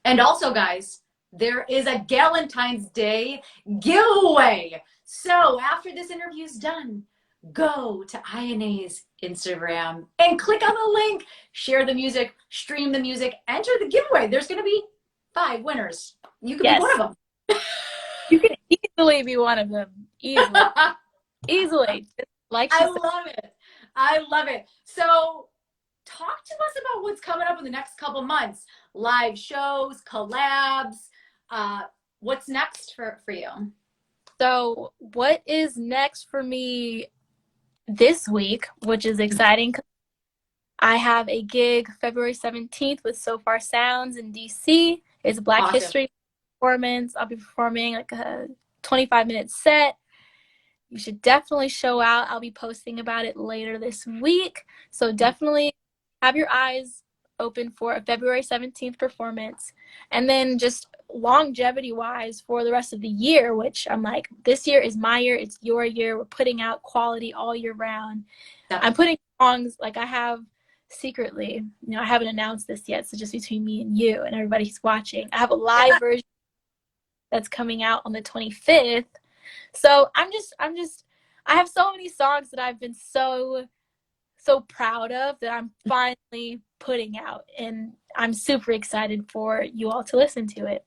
And also, guys, there is a Galentine's Day giveaway. So after this interview is done, go to Ainae's Instagram and click on the link, share the music, stream the music, enter the giveaway. There's going to be 5 winners. You could be one of them. You can easily be one of them. Easily. Easily. I love it. I love it. So talk to us about what's coming up in the next couple months. Live shows, collabs. What's next for you? So what is next for me this week, which is exciting. I have a gig February 17th with So Far Sounds in DC. It's a Black History performance. I'll be performing like a 25-minute set. You should definitely show out. I'll be posting about it later this week. So definitely have your eyes open for a February 17th performance. And then just longevity-wise for the rest of the year, which I'm like, this year is my year. It's your year. We're putting out quality all year round. I'm putting songs, like I have secretly, I haven't announced this yet, so just between me and you and everybody who's watching, I have a live version that's coming out on the 25th. So I have so many songs that I've been so proud of that I'm finally putting out, and I'm super excited for you all to listen to it.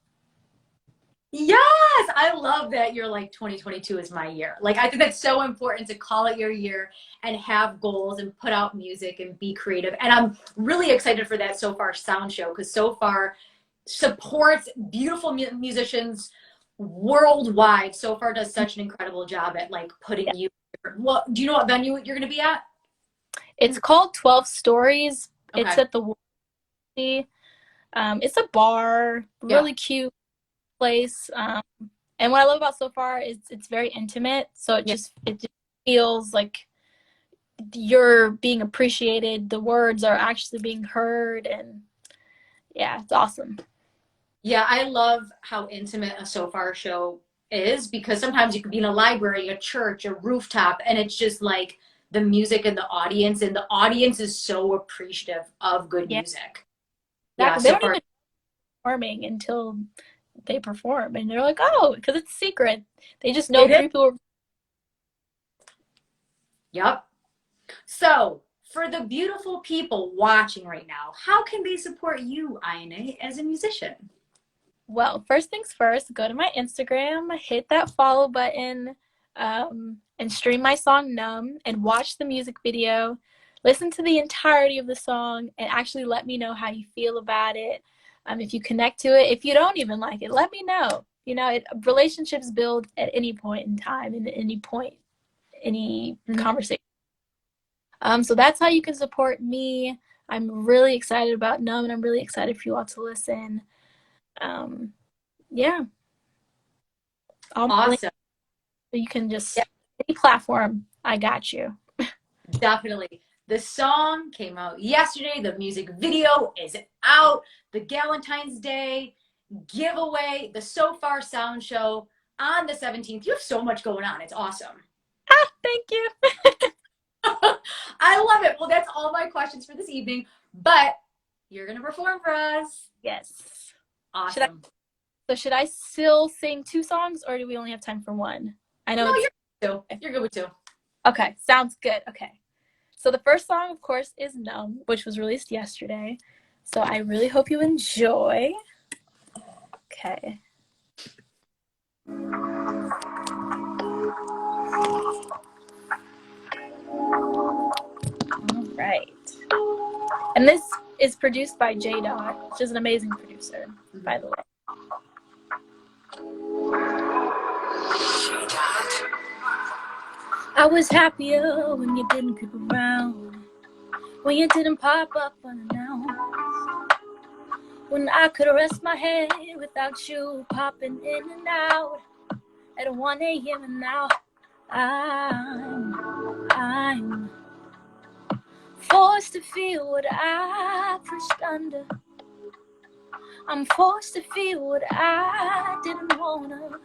Yes, I love that you're like 2022 is my year. Like I think that's so important to call it your year and have goals and put out music and be creative. And I'm really excited for that So Far sound show because So Far supports beautiful musicians worldwide. So Far does such an incredible job at like putting you. Well, do you know what venue you're going to be at? It's called 12 Stories. Okay. It's at the it's a bar, really cute place. And what I love about So Far is it's very intimate. So it just feels like you're being appreciated. The words are actually being heard, and yeah, it's awesome. Yeah, I love how intimate a So Far show is because sometimes you could be in a library, a church, a rooftop, and it's just like the music and the audience is so appreciative of good music. Yeah, they don't even performing until they perform, and they're like, oh, because it's secret. They just know people. Yep. So for the beautiful people watching right now, how can they support you, Ainae, as a musician? Well, first things first, go to my Instagram, hit that follow button, and stream my song Numb and watch the music video. Listen to the entirety of the song and actually let me know how you feel about it. If you connect to it, if you don't even like it, let me know. Relationships build at any point in time, in any point, any conversation. So that's how you can support me. I'm really excited about Numb, and I'm really excited for you all to listen. Yeah. Awesome. You can just, any platform, I got you. Definitely. The song came out yesterday. The music video is out. The Galentine's Day giveaway, the So Far sound show on the 17th. You have so much going on. It's awesome. Thank you. I love it. Well, that's all my questions for this evening, but you're going to perform for us. Yes. Awesome. Should I still sing 2 songs, or do we only have time for 1? I know. No, you're good too. You're good with 2. Okay, sounds good. Okay. So the first song, of course, is Numb, which was released yesterday. So I really hope you enjoy. Okay. All right. And this is produced by J Dot, which is an amazing producer, by the way. I was happier when you didn't creep around, when you didn't pop up unannounced, when I could rest my head without you popping in and out at 1 a.m. and now I'm forced to feel what I pushed under. I'm forced to feel what I didn't wanna.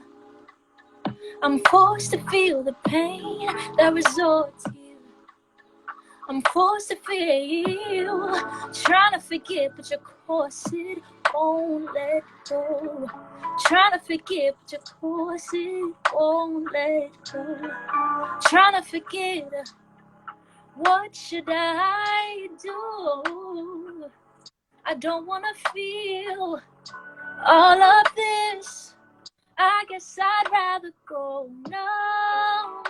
I'm forced to feel the pain that resorts you. I'm forced to feel, trying to forget, but your corset won't let go. Trying to forget, but your corset won't let go. Trying to forget, what should I do? I don't want to feel all of this. I guess I'd rather go numb.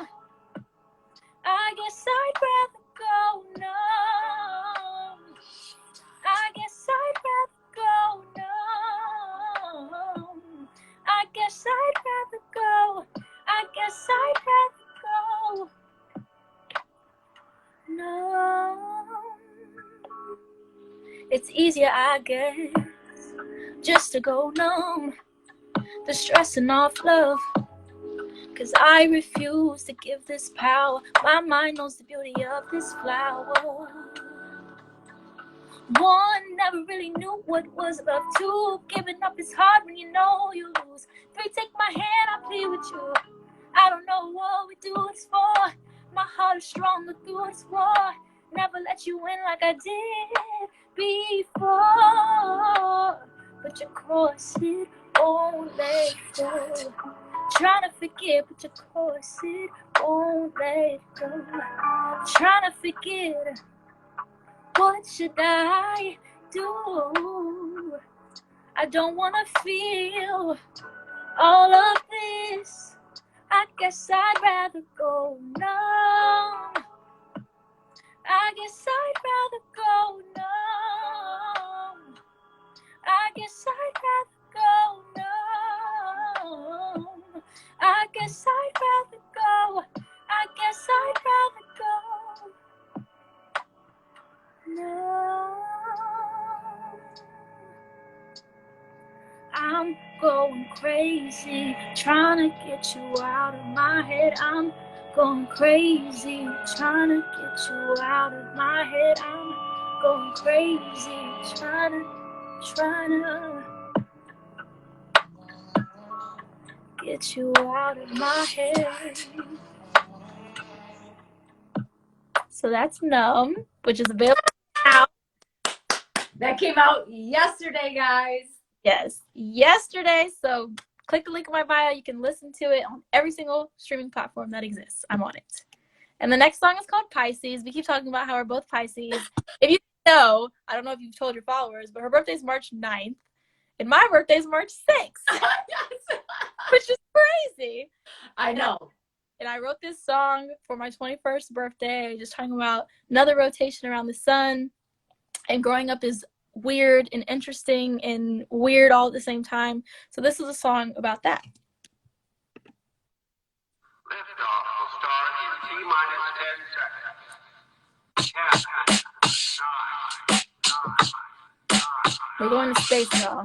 I guess I'd rather go numb. I guess I'd rather go numb. I guess I'd rather go. I guess I'd rather go numb. It's easier, I guess, just to go numb. The stressing off love, 'cause I refuse to give this power. My mind knows the beauty of this flower. One, never really knew what was love. 2, giving up is hard when you know you lose. 3, take my hand, I plead with you. I don't know what we do this for. My heart is stronger through this war. Never let you in like I did before. But your corset won't let go. Trying to forget, but your corset won't let go. Trying to forget, what should I do? I don't want to feel all of this. I guess I'd rather go numb. I guess I'd rather go numb. I guess I'd rather go numb. I guess I'd rather go. I guess I'd rather go numb. I'm going crazy, trying to get you out of my head. I'm going crazy, trying to get you out of my head. I'm going crazy, trying to get you out of my head. So that's Numb, which is available now. That came out yesterday, guys. Yes, yesterday. So click the link in my bio. You can listen to it on every single streaming platform that exists. I'm on it. And the next song is called Pisces. We keep talking about how we're both Pisces. If you know, I don't know if you've told your followers, but her birthday is March 9th. And my birthday is March 6th. Which is crazy. I know. And I wrote this song for my 21st birthday, just talking about another rotation around the sun. And growing up is weird and interesting and weird all at the same time. So this is a song about that. Liftoff will start in T-minus 10 seconds. 10, 9, 9, 9, We're going to space, y'all.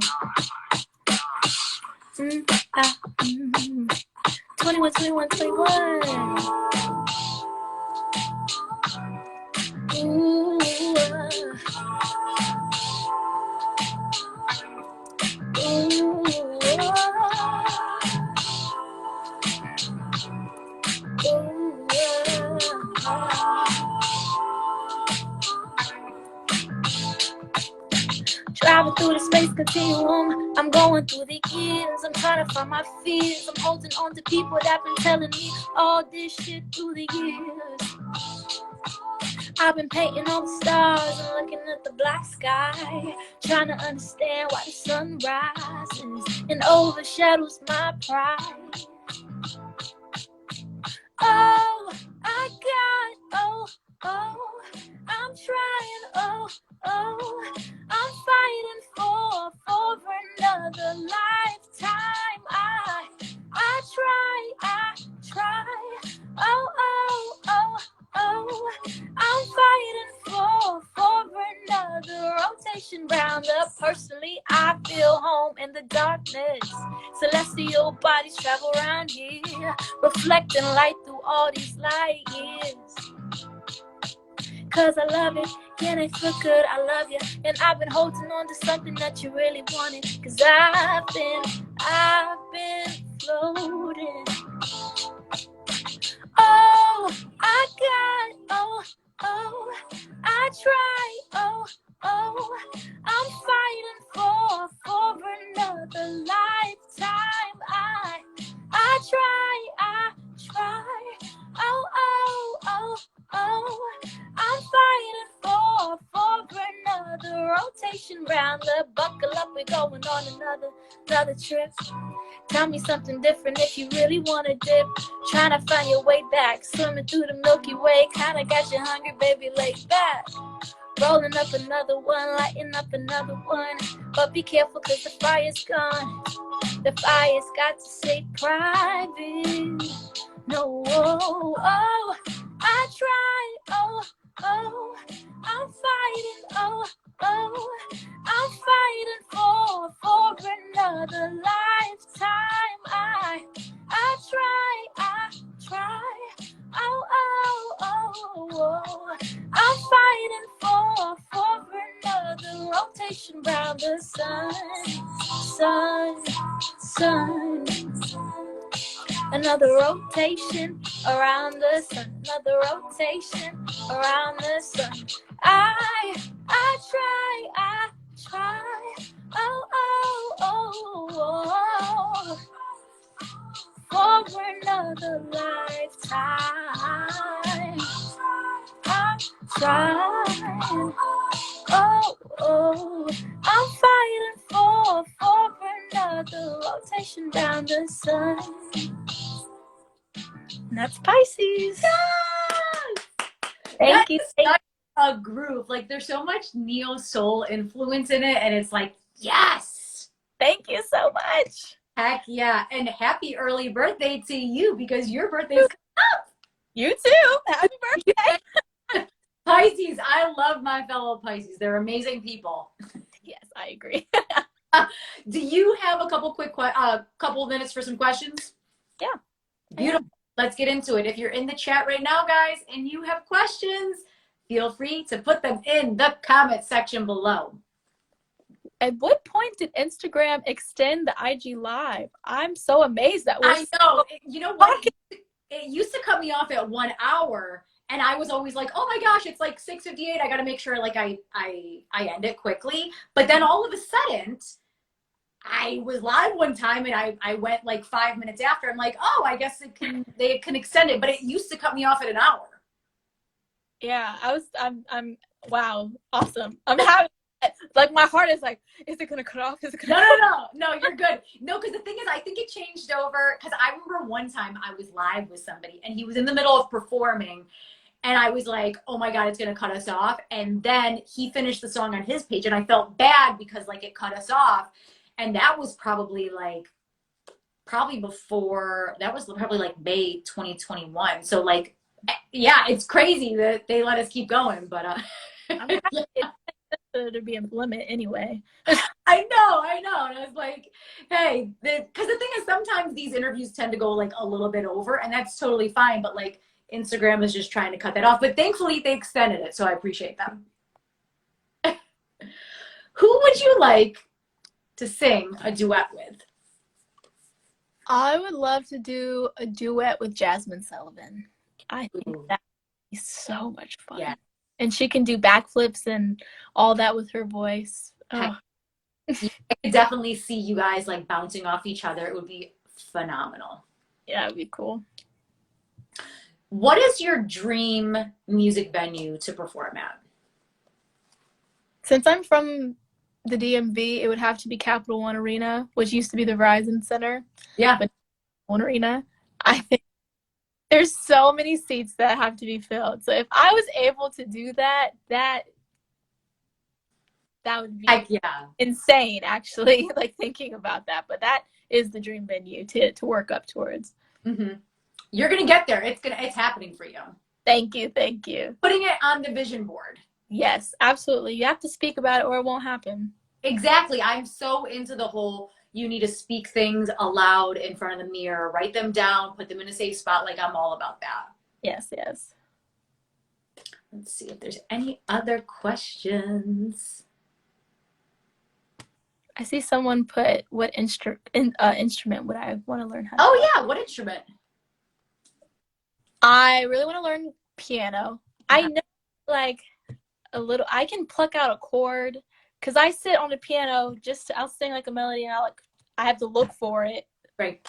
21, 21, 21. Ooh, Drive a through the space continuum. I'm going through the years. I'm trying to find my fears. I'm holding on to people that been telling me all this shit through the years. I've been painting all the stars and looking at the black sky, trying to understand why the sun rises and overshadows my pride. Oh, I got, I'm trying, I'm fighting for another lifetime. I try, I'm fighting for another rotation round up. Personally, I feel home in the darkness. Celestial bodies travel around here, reflecting light through all these light years. Cause I love it, yeah, they feel good, I love you. And I've been holding on to something that you really wanted. Cause I've been floating. Oh, I try, I'm fighting for another lifetime. I try, I'm fighting for another rotation round the buckle up, we're going on another trip. Tell me something different if you really wanna dip. Trying to find your way back, swimming through the Milky Way. Kinda got you hungry, baby, lay back. Rolling up another one, lighting up another one. But be careful cause the fire's gone. The fire's got to stay private. No, I try, I'm fighting, I'm fighting for another lifetime. I try, I'm fighting for another rotation round the sun. Another rotation around the sun. Another rotation around the sun. I try. For another lifetime. I'm trying. I'm fighting for another rotation down the sun. And that's Pisces. Yes! Thank you. Such a groove. Like there's so much neo soul influence in it, and it's like, yes. Thank you so much. Heck yeah. And happy early birthday to you because your birthday is coming up. You too. Happy birthday. Pisces. I love my fellow Pisces. They're amazing people. Yes, I agree. Do you have a couple couple of minutes for some questions? Yeah. Beautiful. Let's get into it. If you're in the chat right now, guys, and you have questions, feel free to put them in the comment section below. At what point did Instagram extend the IG Live? I'm so amazed that I know. You know what? It used to cut me off at 1 hour, and I was always like, oh my gosh, it's like 6:58. I got to make sure like I end it quickly. But then all of a sudden, I was live one time and I went like 5 minutes after. I'm like, oh, I guess they can extend it. But it used to cut me off at an hour. Yeah, I'm wow, awesome. I'm happy. Like my heart is like, is it gonna cut off? Is it gonna No, you're good. No, because the thing is, I think it changed over. Because I remember one time I was live with somebody and he was in the middle of performing. And I was like, oh my God, it's going to cut us off. And then he finished the song on his page and I felt bad because like it cut us off. And that was probably before, that was probably like May 2021. So like, yeah, it's crazy that they let us keep going, but I'm happy to be a limit anyway. I know. And I was like, hey, because the thing is sometimes these interviews tend to go like a little bit over and that's totally fine. But like Instagram is just trying to cut that off. But thankfully they extended it. So I appreciate them. Who would you like to sing a duet with? I would love to do a duet with Jasmine Sullivan. I think that would be so much fun. Yeah. And she can do backflips and all that with her voice. Oh. I could definitely see you guys like bouncing off each other. It would be phenomenal. Yeah, it'd be cool. What is your dream music venue to perform at? Since I'm from the DMV, it would have to be Capital One Arena, which used to be the Verizon Center. Yeah. But One Arena. I think there's so many seats that have to be filled. So if I was able to do that, that would be insane, actually, like thinking about that. But that is the dream venue to work up towards. Mm-hmm. You're gonna get there. It's happening for you. Thank you. Putting it on the vision board. Yes, absolutely. You have to speak about it or it won't happen. Exactly. I'm so into the whole, you need to speak things aloud in front of the mirror, write them down, put them in a safe spot. Like, I'm all about that. Yes. Let's see if there's any other questions. I see someone put, what instrument would I want to learn how to play? Oh, yeah. What instrument? I really want to learn piano. I know, like, a little. I can pluck out a chord because I sit on the piano. I'll sing like a melody, and I have to look for it. Right.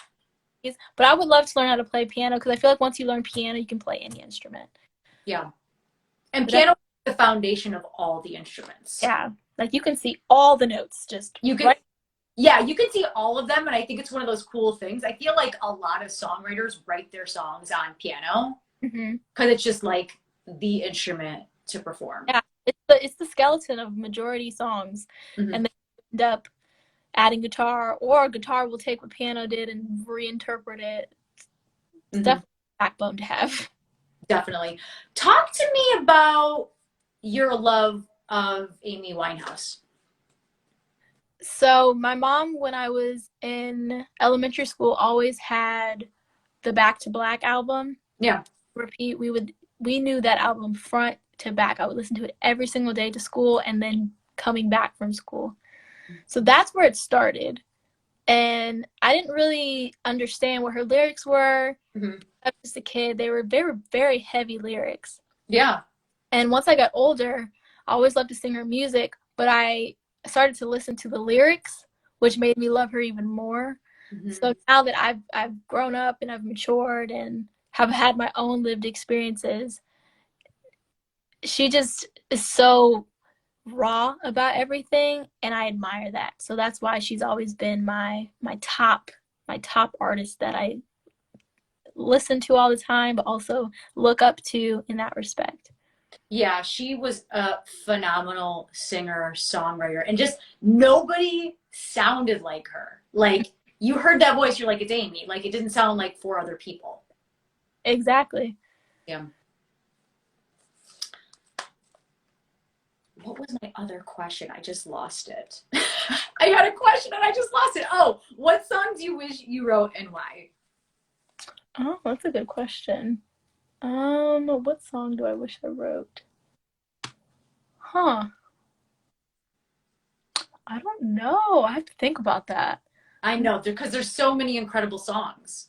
But I would love to learn how to play piano because I feel like once you learn piano, you can play any instrument. Yeah. And piano is the foundation of all the instruments. Yeah. Like, you can see all the notes. Yeah, you can see all of them, and I think it's one of those cool things. I feel like a lot of songwriters write their songs on piano because it's just like the instrument to perform. Yeah, it's the skeleton of majority songs, and then end up adding guitar, or guitar will take what piano did and reinterpret it. It's definitely a backbone to have. Definitely. Talk to me about your love of Amy Winehouse. So my mom, when I was in elementary school, always had the Back to Black album. Yeah. Repeat. We knew that album front to back. I would listen to it every single day to school and then coming back from school. So that's where it started. And I didn't really understand what her lyrics were. I was just a kid. They were very, very heavy lyrics. Yeah. And once I got older, I always loved to sing her music, but I started to listen to the lyrics, which made me love her even more. So now that I've grown up and I've matured and have had my own lived experiences, she just is so raw about everything, and I admire that. So that's why she's always been my top artist that I listen to all the time, but also look up to in that respect. Yeah, she was a phenomenal singer, songwriter, and just nobody sounded like her. Like, you heard that voice, you're like, it's Amy. Like, it didn't sound like four other people. Exactly. Yeah. What was my other question? I just lost it. I had a question and I just lost it. Oh, what song do you wish you wrote and why? Oh, that's a good question. What song do I wish I wrote? I don't know. I have to think about that. I know, because there's so many incredible songs.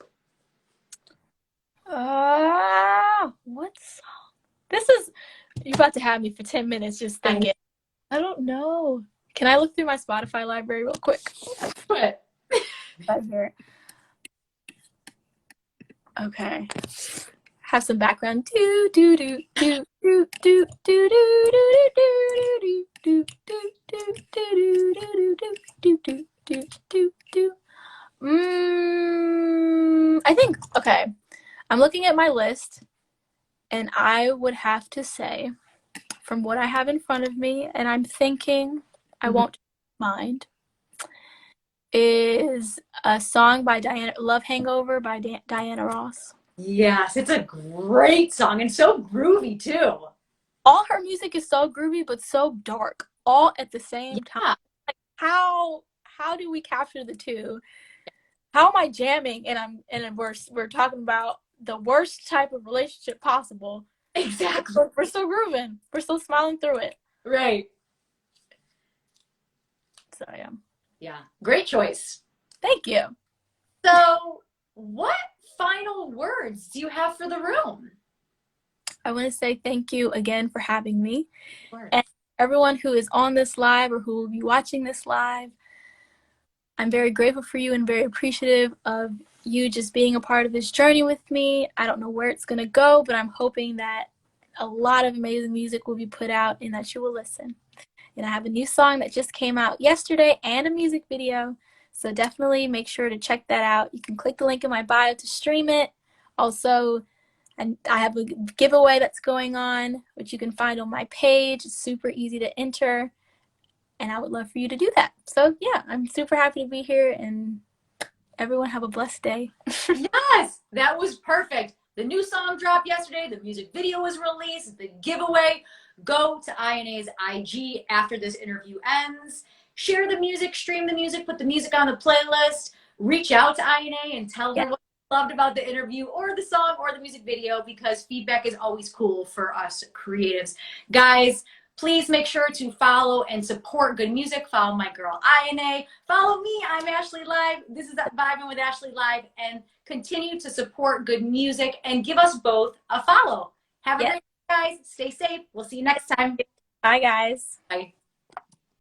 What song? You're about to have me for 10 minutes just thinking. I don't know. Can I look through my Spotify library real quick? What? Right here. Okay. Have some background. Do do do do do do do do do do do do do do do do. I think, okay. I'm looking at my list, and I would have to say, from what I have in front of me, and I'm thinking I won't mind, is a song by Love Hangover by Diana Ross. Yes, it's a great song and so groovy too. All her music is so groovy but so dark, all at the same time. Like, how do we capture the two? How am I jamming and we're talking about the worst type of relationship possible? Exactly. We're still grooving. We're still smiling through it. Right. So yeah. Yeah. Great choice. Thank you. So, what final words do you have for the room? I want to say thank you again for having me. And everyone who is on this live or who will be watching this live, I'm very grateful for you and very appreciative of you just being a part of this journey with me. I don't know where it's going to go, but I'm hoping that a lot of amazing music will be put out and that you will listen. And I have a new song that just came out yesterday and a music video. So definitely make sure to check that out. You can click the link in my bio to stream it. Also, and I have a giveaway that's going on, which you can find on my page. It's super easy to enter. And I would love for you to do that. So yeah, I'm super happy to be here, and everyone have a blessed day. Yes, that was perfect. The new song dropped yesterday. The music video was released. The giveaway. Go to Ainae's IG after this interview ends. Share the music, stream the music, put the music on the playlist. Reach out to Ainae and tell her what you loved about the interview or the song or the music video, because feedback is always cool for us creatives. Guys, please make sure to follow and support good music. Follow my girl Ainae. Follow me. I'm Ashley Live. This is Vibin with Ashley Live. And continue to support good music and give us both a follow. Have a great day, guys. Stay safe. We'll see you next time. Bye, guys. Bye.